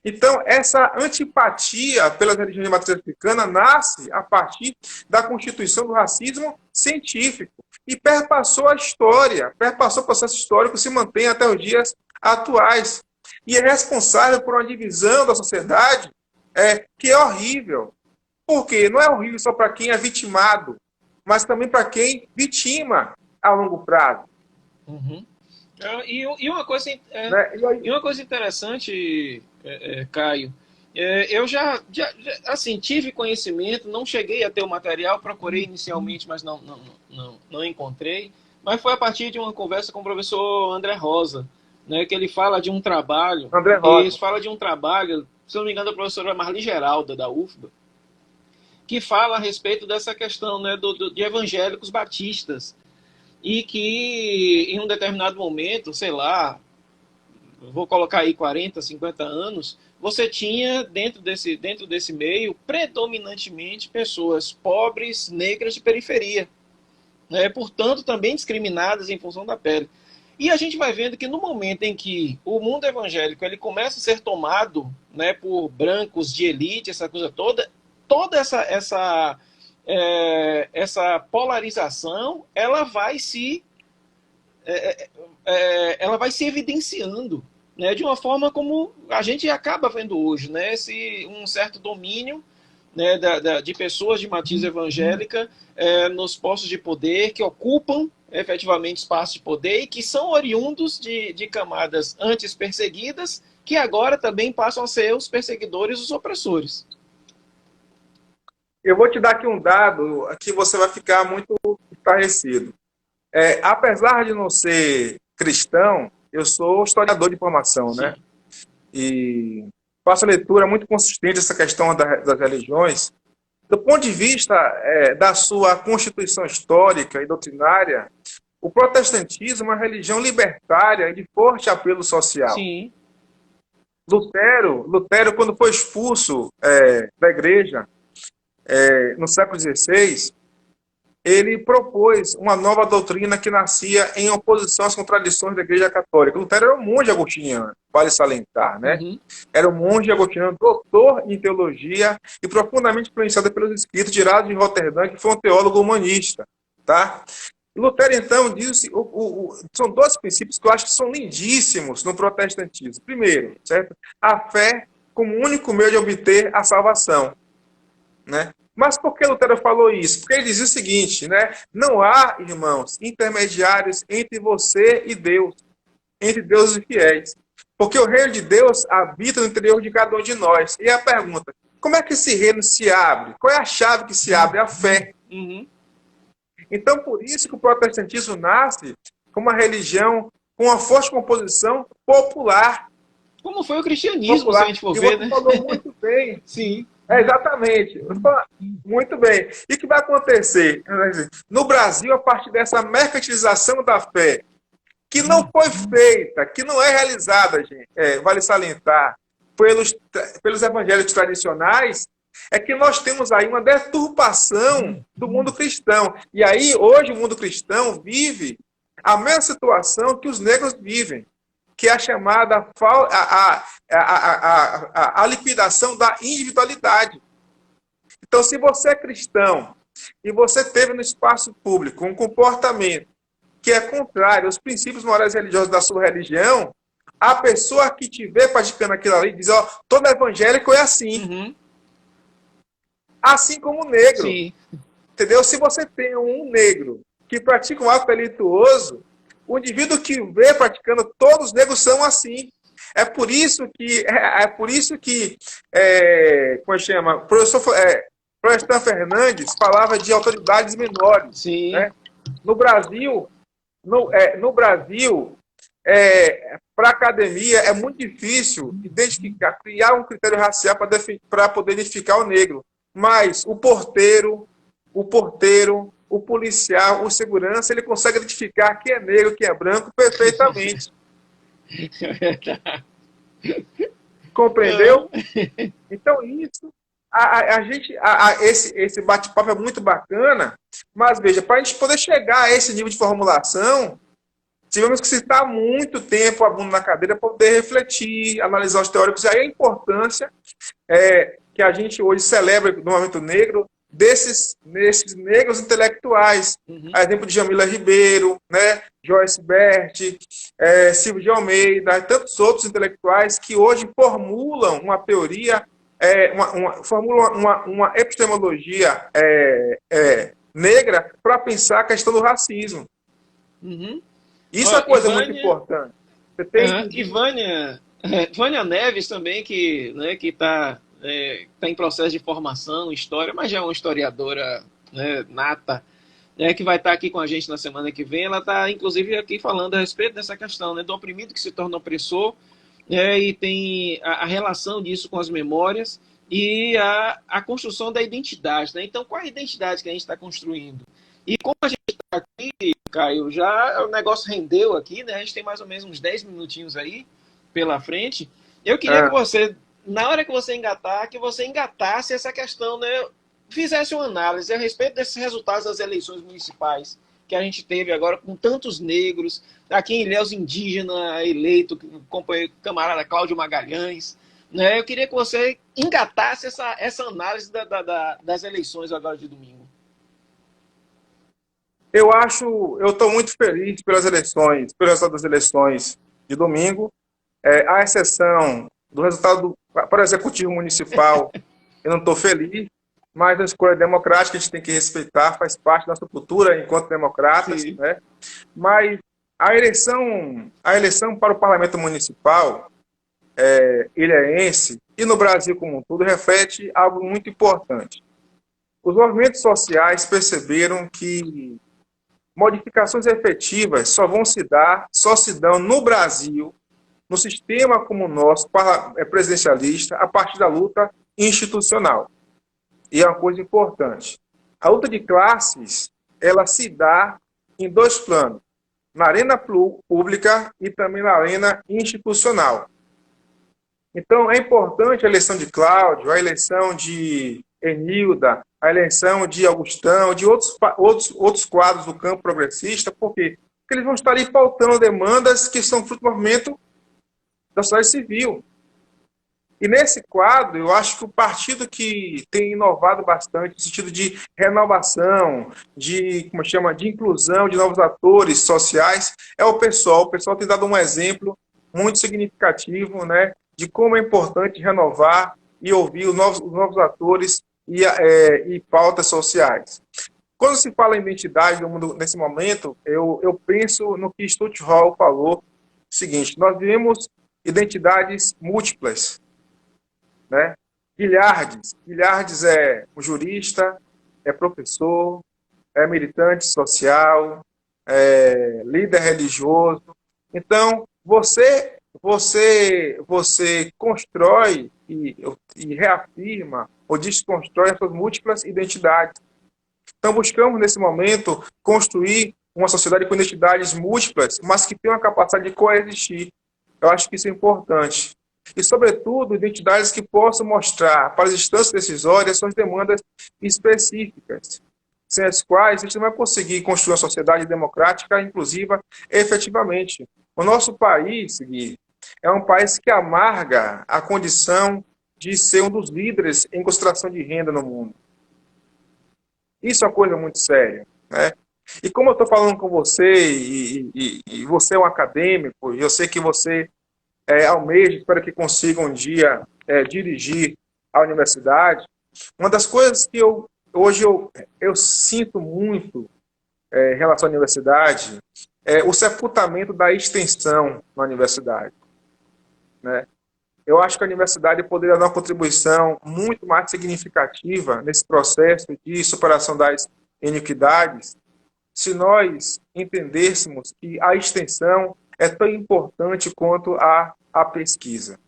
Então, essa antipatia pelas religiões de matriz africana nasce a partir da constituição do racismo científico e perpassou a história, perpassou o processo histórico, se mantém até os dias atuais. E é responsável por uma divisão da sociedade que é horrível. Por quê? Não é horrível só para quem é vitimado, mas também para quem vitima a longo prazo. Uhum. E uma coisa, Né? e uma coisa interessante, Caio, eu já assim, tive conhecimento, não cheguei a ter o material, procurei inicialmente, mas não encontrei, mas foi a partir de uma conversa com o professor André Rosa, né, que ele fala de um trabalho, fala de um trabalho, se não me engano, da professora Marli Geralda, da UFBA, que fala a respeito dessa questão, né, de evangélicos batistas, e que em um determinado momento, sei lá, vou colocar aí 40, 50 anos, você tinha dentro desse meio predominantemente pessoas pobres, negras de periferia, né? Portanto também discriminadas em função da pele. E a gente vai vendo que no momento em que o mundo evangélico ele começa a ser tomado, né, por brancos de elite, essa coisa toda essa polarização ela vai se evidenciando, né, de uma forma como a gente acaba vendo hoje, né, um certo domínio, né, de pessoas de matriz evangélica nos postos de poder que ocupam efetivamente espaços de poder e que são oriundos de camadas antes perseguidas que agora também passam a ser os perseguidores, os opressores. Eu vou te dar aqui um dado que você vai ficar muito estarrecido. Apesar de não ser cristão, eu sou historiador de formação, né? E faço leitura muito consistente dessa questão das religiões. Do ponto de vista da sua constituição histórica e doutrinária, o protestantismo é uma religião libertária e de forte apelo social. Sim. Lutero, quando foi expulso da igreja, no século XVI, ele propôs uma nova doutrina que nascia em oposição às contradições da Igreja Católica. Lutero era um monge agostiniano, vale salientar, né? Uhum. Era um monge agostiniano, doutor em teologia e profundamente influenciado pelos escritos de Gerardo de Roterdã, que foi um teólogo humanista, tá? Lutero, então, diz são dois princípios que eu acho que são lindíssimos no protestantismo. Primeiro, certo? A fé como único meio de obter a salvação, né? Mas por que Lutero falou isso? Porque ele dizia o seguinte, né? Não há, irmãos, intermediários entre você e Deus, entre Deus e fiéis. Porque o reino de Deus habita no interior de cada um de nós. E a pergunta, como é que esse reino se abre? Qual é a chave que se abre? A fé. Uhum. Então, por isso que o protestantismo nasce como uma religião com uma forte composição popular. Como foi o cristianismo, popular. Se a gente for ver, né? Você falou muito bem. Sim. Exatamente. Muito bem. E o que vai acontecer? No Brasil, a partir dessa mercantilização da fé, que não foi feita, que não é realizada, gente, vale salientar, pelos evangélicos tradicionais, é que nós temos aí uma deturpação do mundo cristão. E aí, hoje, o mundo cristão vive a mesma situação que os negros vivem, que é a chamada a liquidação da individualidade. Então, se você é cristão e você teve no espaço público um comportamento que é contrário aos princípios morais e religiosos da sua religião, a pessoa que te vê praticando aquilo ali diz, ó, todo evangélico é assim. Uhum. Assim como o negro. Sim. Entendeu? Se você tem um negro que pratica um ato delituoso, o indivíduo que vê praticando, todos os negros são assim. É por isso que, como chama? O professor Florestan Fernandes falava de autoridades menores. Sim. Né? No Brasil, para a academia é muito difícil identificar, criar um critério racial para poder identificar o negro. Mas o porteiro, o policial, o segurança, ele consegue identificar quem é negro, quem é branco perfeitamente. Compreendeu? Então, isso, esse bate-papo é muito bacana, mas veja, para a gente poder chegar a esse nível de formulação, tivemos que citar muito tempo a bunda na cadeira para poder refletir, analisar os teóricos, e aí a importância que a gente hoje celebra no movimento negro, desses negros intelectuais, a exemplo de Jamila Ribeiro, né, Joyce Bert, Silvio de Almeida, e tantos outros intelectuais que hoje formulam uma teoria, formulam uma epistemologia negra para pensar a questão do racismo. Uhum. Isso é coisa muito importante. Você tem e Vânia Neves também, que está em processo de formação, história, mas já é uma historiadora, né, nata, que vai estar aqui com a gente na semana que vem. Ela está, inclusive, aqui falando a respeito dessa questão, né, do oprimido que se torna opressor, e tem a relação disso com as memórias e a construção da identidade. Né? Então, qual é a identidade que a gente está construindo? E como a gente está aqui, Caio, já o negócio rendeu aqui, né? A gente tem mais ou menos uns 10 minutinhos aí pela frente. Eu queria que você, na hora que você engatar, que você engatasse essa questão, né? Fizesse uma análise a respeito desses resultados das eleições municipais que a gente teve agora com tantos negros, aqui em Ilhéus indígena eleito, o companheiro camarada Cláudio Magalhães, né? Eu queria que você engatasse essa análise das eleições agora de domingo. Eu estou muito feliz pelas eleições, pelo resultado das eleições de domingo, à exceção do resultado para o Executivo Municipal, eu não estou feliz, mas a escolha democrática a gente tem que respeitar, faz parte da nossa cultura enquanto democratas, né? Mas a eleição para o Parlamento Municipal ilhéense e no Brasil como um todo reflete algo muito importante. Os movimentos sociais perceberam que modificações efetivas só se dão no Brasil, no sistema como o nosso, presidencialista, a partir da luta institucional. E é uma coisa importante. A luta de classes, ela se dá em dois planos, na arena pública e também na arena institucional. Então, é importante a eleição de Cláudio, a eleição de Enilda, a eleição de Augustão, de outros quadros do campo progressista, porque eles vão estar ali pautando demandas que são fruto do movimento da sociedade civil. E nesse quadro, eu acho que o partido que tem inovado bastante no sentido de renovação, de inclusão de novos atores sociais, é o PSOL. O PSOL tem dado um exemplo muito significativo, né, de como é importante renovar e ouvir os novos atores e pautas sociais. Quando se fala em identidade no mundo, nesse momento, eu penso no que Stuart Hall falou, o seguinte: nós vivemos identidades múltiplas, né? Guilhardes é um jurista, é professor, é militante social, é líder religioso. Então, você constrói e reafirma ou desconstrói as suas múltiplas identidades. Então, buscamos, nesse momento, construir uma sociedade com identidades múltiplas, mas que tenha uma capacidade de coexistir. Eu acho que isso é importante. E, sobretudo, identidades que possam mostrar para as instâncias decisórias suas demandas específicas. sem as quais a gente não vai conseguir construir uma sociedade democrática, inclusiva, efetivamente. O nosso país, Gui, é um país que amarga a condição de ser um dos líderes em concentração de renda no mundo. Isso é uma coisa muito séria, né? E como eu estou falando com você, e você é um acadêmico, e eu sei que você almeja, espero que consiga um dia dirigir a universidade, uma das coisas que hoje eu sinto muito em relação à universidade é o sepultamento da extensão na universidade, né? Eu acho que a universidade poderia dar uma contribuição muito mais significativa nesse processo de superação das iniquidades, se nós entendêssemos que a extensão é tão importante quanto a pesquisa.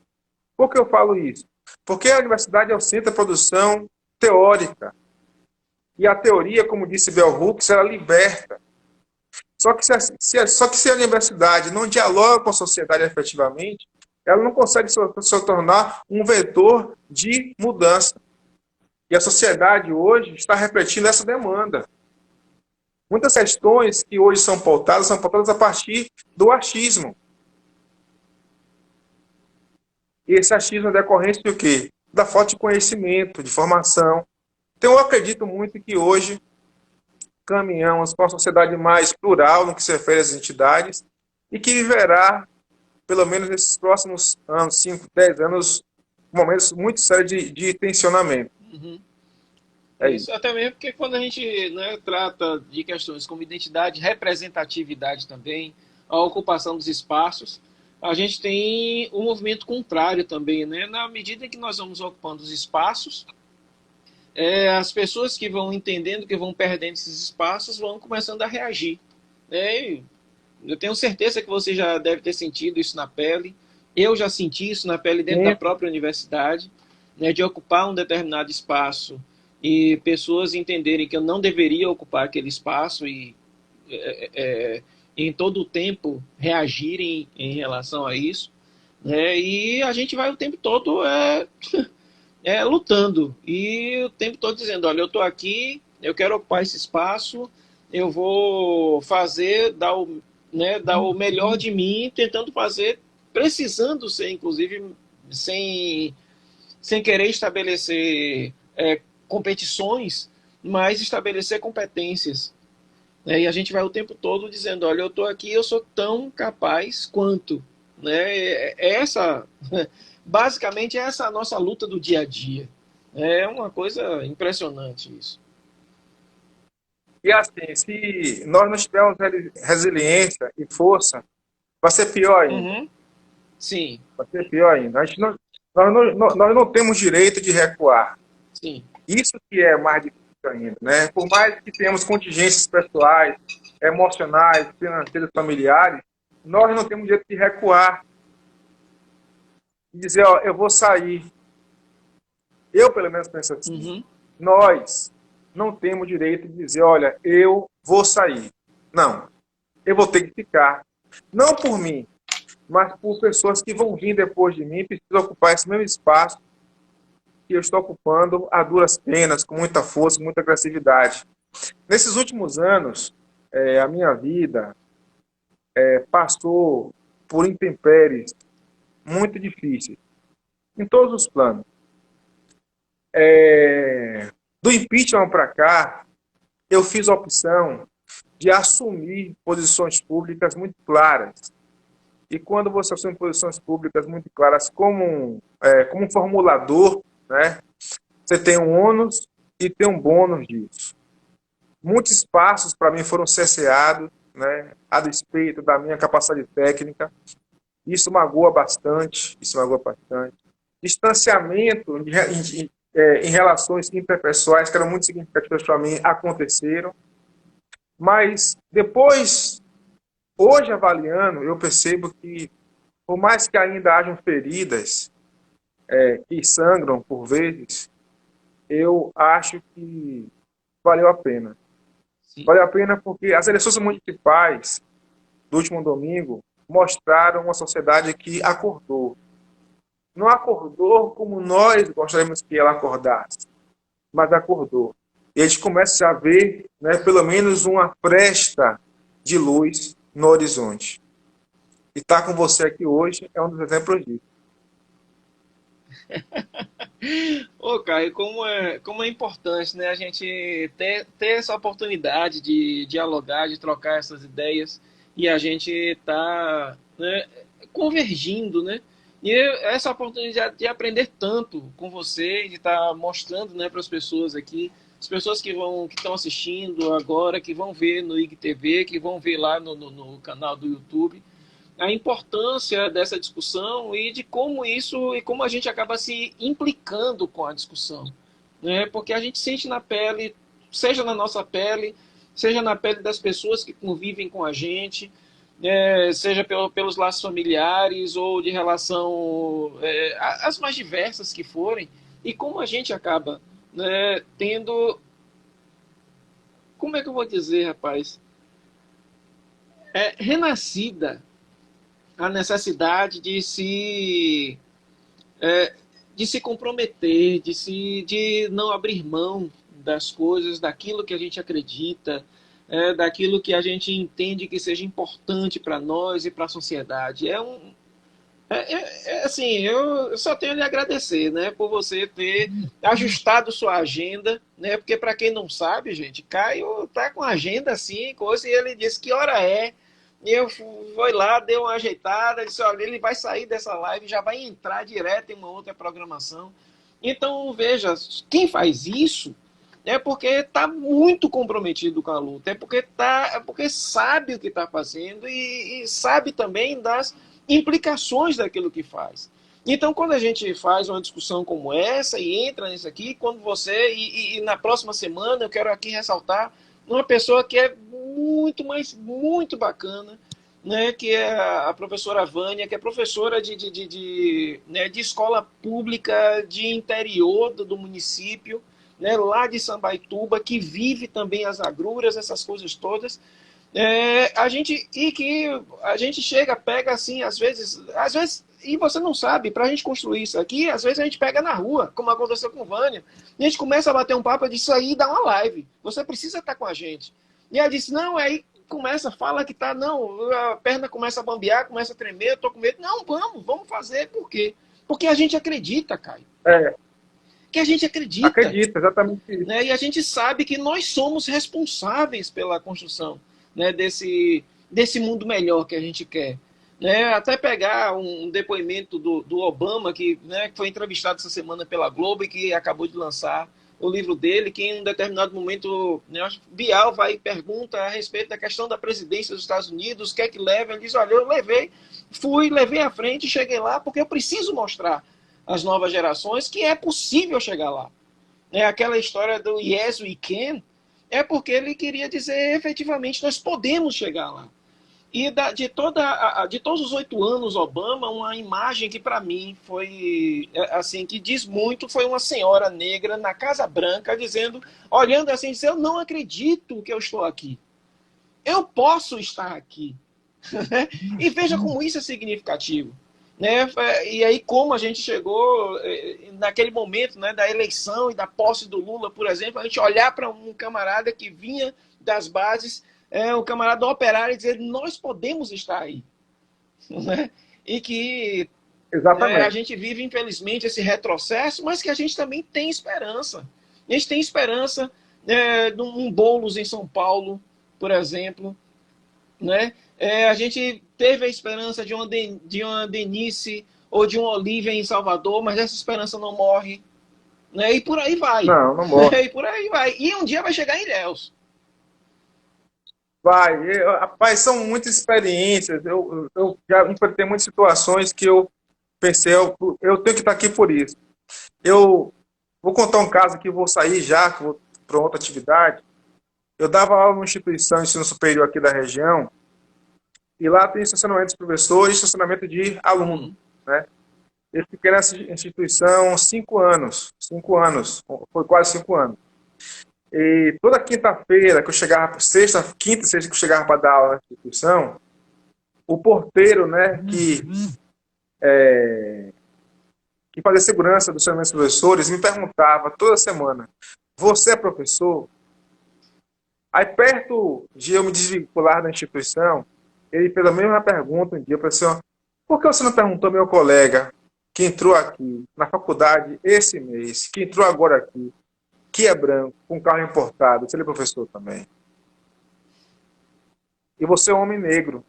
Por que eu falo isso? Porque a universidade é o centro da produção teórica. E a teoria, como disse Bell Hooks, ela liberta. Só que se a universidade não dialoga com a sociedade efetivamente, ela não consegue se tornar um vetor de mudança. E a sociedade hoje está refletindo essa demanda. Muitas questões que hoje são pautadas a partir do achismo. E esse achismo é decorrente do quê? Da falta de conhecimento, de formação. Então, eu acredito muito que hoje caminhamos para uma sociedade mais plural no que se refere às entidades e que viverá, pelo menos nesses próximos anos, 5, 10 anos, momentos muito sérios de tensionamento. Uhum. É Isso, até mesmo porque quando a gente, né, trata de questões como identidade, representatividade também, a ocupação dos espaços, a gente tem o movimento contrário também, né? Na medida que nós vamos ocupando os espaços, as pessoas que vão entendendo que vão perdendo esses espaços vão começando a reagir, né? E eu tenho certeza que você já deve ter sentido isso na pele. Eu já senti isso na pele dentro da própria universidade, né, de ocupar um determinado espaço e pessoas entenderem que eu não deveria ocupar aquele espaço e em todo o tempo reagirem em relação a isso, né? E a gente vai o tempo todo lutando e o tempo todo dizendo, olha, eu estou aqui, eu quero ocupar esse espaço, eu vou fazer, dar o melhor de mim, tentando fazer, precisando ser, inclusive, sem querer estabelecer competições, mas estabelecer competências. Né? E a gente vai o tempo todo dizendo, olha, eu estou aqui, eu sou tão capaz quanto. Né? Basicamente, essa é a nossa luta do dia a dia. É uma coisa impressionante isso. E assim, se nós não tivermos resiliência e força, vai ser pior ainda. Uhum. Sim. Vai ser pior ainda. Nós não temos direito de recuar. Sim. Isso que é mais difícil ainda, né? Por mais que tenhamos contingências pessoais, emocionais, financeiras, familiares, nós não temos direito de recuar e dizer, ó, eu vou sair. Eu, pelo menos, penso assim. Uhum. Nós não temos direito de dizer, olha, eu vou sair. Não. Eu vou ter que ficar. Não por mim, mas por pessoas que vão vir depois de mim e precisam ocupar esse mesmo espaço que eu estou ocupando a duras penas, com muita força, com muita agressividade. Nesses últimos anos, a minha vida passou por intempéries muito difíceis, em todos os planos. Do impeachment para cá, eu fiz a opção de assumir posições públicas muito claras. E quando você assume posições públicas muito claras como um formulador, né, você tem um ônus e tem um bônus disso. Muitos espaços para mim foram cerceados, né, a despeito da minha capacidade técnica. Isso magoa bastante, Distanciamento em relações interpessoais que eram muito significativas para mim aconteceram. Mas depois, hoje avaliando, eu percebo que, por mais que ainda hajam feridas que sangram por vezes, eu acho que valeu a pena. Sim. Valeu a pena porque as eleições municipais do último domingo mostraram uma sociedade que acordou. Não acordou como nós gostaríamos que ela acordasse, mas acordou. e a gente começa a ver, né, pelo menos uma fresta de luz no horizonte. E estar com você aqui hoje é um dos exemplos disso. Ô, Caio, como é importante, né, a gente ter essa oportunidade de dialogar, de trocar essas ideias e a gente tá, né, convergindo, né? E essa oportunidade de aprender tanto com você, de estar mostrando, né, para as pessoas aqui, as pessoas que estão assistindo agora, que vão ver no IGTV, que vão ver lá no canal do YouTube, a importância dessa discussão e de como isso e como a gente acaba se implicando com a discussão, né? Porque a gente sente na pele, seja na nossa pele, seja na pele das pessoas que convivem com a gente, seja pelos laços familiares ou de relação as mais diversas que forem, e como a gente acaba, né, tendo, como é que eu vou dizer, rapaz, renascida a necessidade de se comprometer, de não abrir mão das coisas, daquilo que a gente acredita, daquilo que a gente entende que seja importante para nós e para a sociedade. Assim, eu só tenho a lhe agradecer, né, por você ter ajustado sua agenda, né, porque para quem não sabe, gente, Caio tá com a agenda assim, coisa, e ele disse que hora é, e eu fui lá, dei uma ajeitada, disse, olha, ele vai sair dessa live, já vai entrar direto em uma outra programação. Então, veja, quem faz isso é porque está muito comprometido com a luta, é porque sabe o que está fazendo e sabe também das implicações daquilo que faz. Então, quando a gente faz uma discussão como essa e entra nisso aqui, quando você, e na próxima semana eu quero aqui ressaltar uma pessoa que é muito bacana, né, que é a professora Vânia, que é professora né, de escola pública de interior do município, né, lá de Sambaituba, que vive também as agruras, essas coisas todas. A gente chega, pega assim, às vezes, e você não sabe, para a gente construir isso aqui, às vezes a gente pega na rua, como aconteceu com Vânia, e a gente começa a bater um papo disso aí e dá uma live. Você precisa estar com a gente. E ela disse, não, aí começa, fala que tá, não, a perna começa a bambear, começa a tremer, eu tô com medo. Não, vamos fazer, por quê? Porque a gente acredita, Caio. É, Que a gente acredita, acredito, exatamente isso. né? E a gente sabe que nós somos responsáveis pela construção, né, desse mundo melhor que a gente quer. Né? Até pegar um depoimento do Obama, né, que foi entrevistado essa semana pela Globo e que acabou de lançar o livro dele, que em um determinado momento, né, Bial vai e pergunta a respeito da questão da presidência dos Estados Unidos, o que é que leva? Ele diz, olha, eu levei à frente e cheguei lá porque eu preciso mostrar às novas gerações que é possível chegar lá. Aquela história do yes, we can, é porque ele queria dizer, efetivamente, nós podemos chegar lá. E de todos os 8 anos Obama, uma imagem que para mim foi assim, que diz muito, foi uma senhora negra na Casa Branca dizendo, olhando assim, dizendo, eu não acredito que eu estou aqui. Eu posso estar aqui. E veja como isso é significativo. Né? E aí como a gente chegou naquele momento, né, da eleição e da posse do Lula, por exemplo, a gente olhar para um camarada que vinha das bases, um camarada operário, e dizer nós podemos estar aí. Né? E que a Exatamente. gente vive, infelizmente, esse retrocesso, mas que a gente também tem esperança. A gente tem esperança de um Boulos em São Paulo, por exemplo, né? A gente teve a esperança de uma Denise ou de uma Olivia em Salvador, mas essa esperança não morre. Né? E por aí vai. Não, não morre. E por aí vai. E um dia vai chegar em Ilhéus. Vai, rapaz, são muitas experiências. Eu já enfrentei muitas situações que eu pensei, eu tenho que estar aqui por isso. Eu vou contar um caso aqui, vou sair já para outra atividade. Eu dava aula numa instituição de ensino superior aqui da região, e lá tem estacionamento de professores e estacionamento de aluno. Né? Eu fiquei nessa instituição 5 anos. 5 anos, foi quase 5 anos. E toda quinta-feira que eu chegava, quinta e sexta que eu chegava para dar aula na instituição, o porteiro, né, que fazia segurança dos seus professores, me perguntava toda semana, você é professor? Aí, perto de eu me desvincular da instituição, ele fez a mesma pergunta um dia, professor, por que você não perguntou ao meu colega que entrou aqui na faculdade esse mês, que entrou agora aqui, que é branco, com carro importado, se ele é professor também? E você é um homem negro.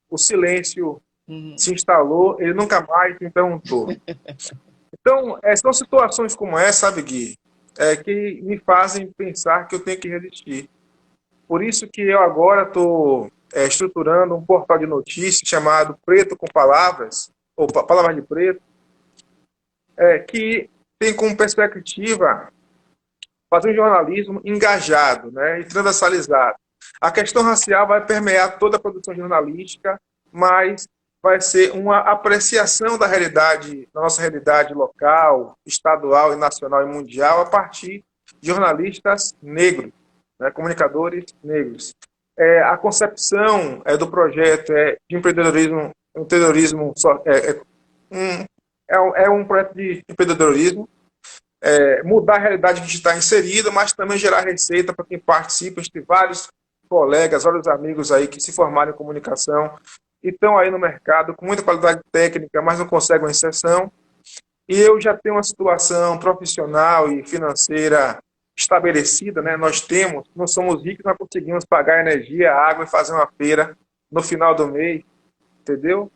O silêncio Uhum. se instalou, ele nunca mais me perguntou. Então, são situações como essa, sabe, Gui, que me fazem pensar que eu tenho que resistir. Por isso que eu agora estou estruturando um portal de notícias chamado Preto com Palavras, ou Palavras de Preto, que tem como perspectiva fazer um jornalismo engajado, né, e transversalizado. A questão racial vai permear toda a produção jornalística, mas vai ser uma apreciação da realidade, da nossa realidade local, estadual e nacional e mundial a partir de jornalistas negros, né, comunicadores negros. A concepção do projeto de empreendedorismo um projeto de empreendedorismo, mudar a realidade que a gente está inserida, mas também gerar receita para quem participa. A gente tem vários colegas, vários amigos aí que se formaram em comunicação e estão aí no mercado com muita qualidade técnica, mas não conseguem uma inserção. E eu já tenho uma situação profissional e financeira estabelecida, né? Nós somos ricos, nós conseguimos pagar a energia, a água e fazer uma feira no final do mês, entendeu?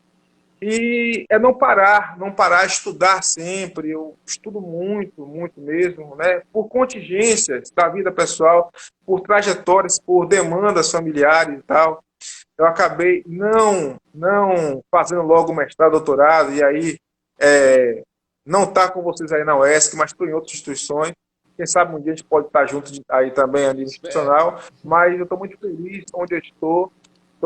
E é não parar, estudar sempre. Eu estudo muito, muito mesmo, né? Por contingências da vida pessoal, por trajetórias, por demandas familiares e tal. Eu acabei não fazendo logo mestrado, doutorado, e aí não tá com vocês aí na UESC, mas estou em outras instituições. Quem sabe um dia a gente pode estar junto aí também a nível institucional, mas eu estou muito feliz onde eu estou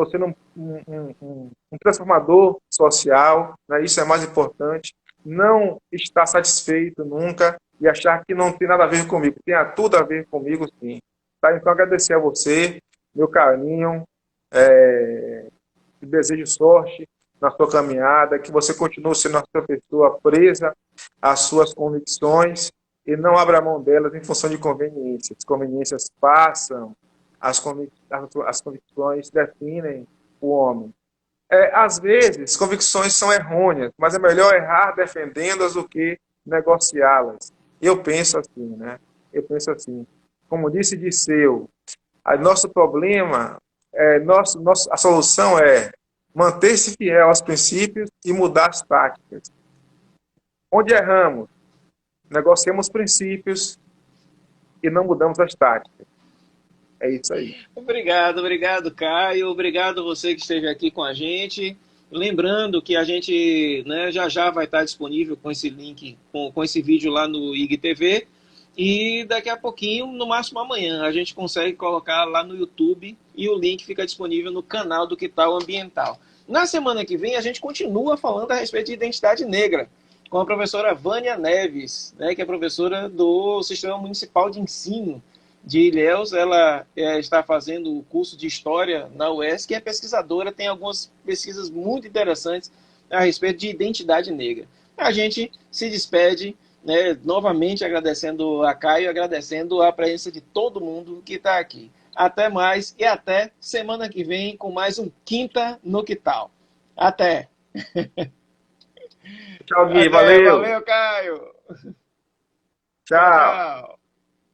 sendo um transformador social, né? Isso é mais importante. Não estar satisfeito nunca e achar que não tem nada a ver comigo. Tem tudo a ver comigo, sim. Tá? Então, agradecer a você, meu carinho, desejo sorte na sua caminhada, que você continue sendo uma pessoa presa às suas convicções e não abra mão delas em função de conveniências. As conveniências passam, as convicções definem o homem. Às vezes, convicções são errôneas, mas é melhor errar defendendo-as do que negociá-las. Eu penso assim, né? Eu penso assim. Como disse Disseu, nosso problema, a solução é manter-se fiel aos princípios e mudar as táticas. Onde erramos, negociamos princípios e não mudamos as táticas. É isso aí. Obrigado, Caio. Obrigado você que esteve aqui com a gente. Lembrando que a gente, né, já já vai estar disponível com esse link, com esse vídeo lá no IGTV. E daqui a pouquinho, no máximo amanhã, a gente consegue colocar lá no YouTube e o link fica disponível no canal do Que Tal Ambiental. Na semana que vem, a gente continua falando a respeito de identidade negra com a professora Vânia Neves, né, que é professora do Sistema Municipal de Ensino de Ilhéus. Ela está fazendo o curso de História na UESC e é pesquisadora, tem algumas pesquisas muito interessantes a respeito de identidade negra. A gente se despede, né, novamente agradecendo a Caio, agradecendo a presença de todo mundo que está aqui. Até mais e até semana que vem com mais um Quinta no Que Tal. Até! Tchau, Gui. Até, Valeu. valeu, Caio! Tchau, Tchau. tchau!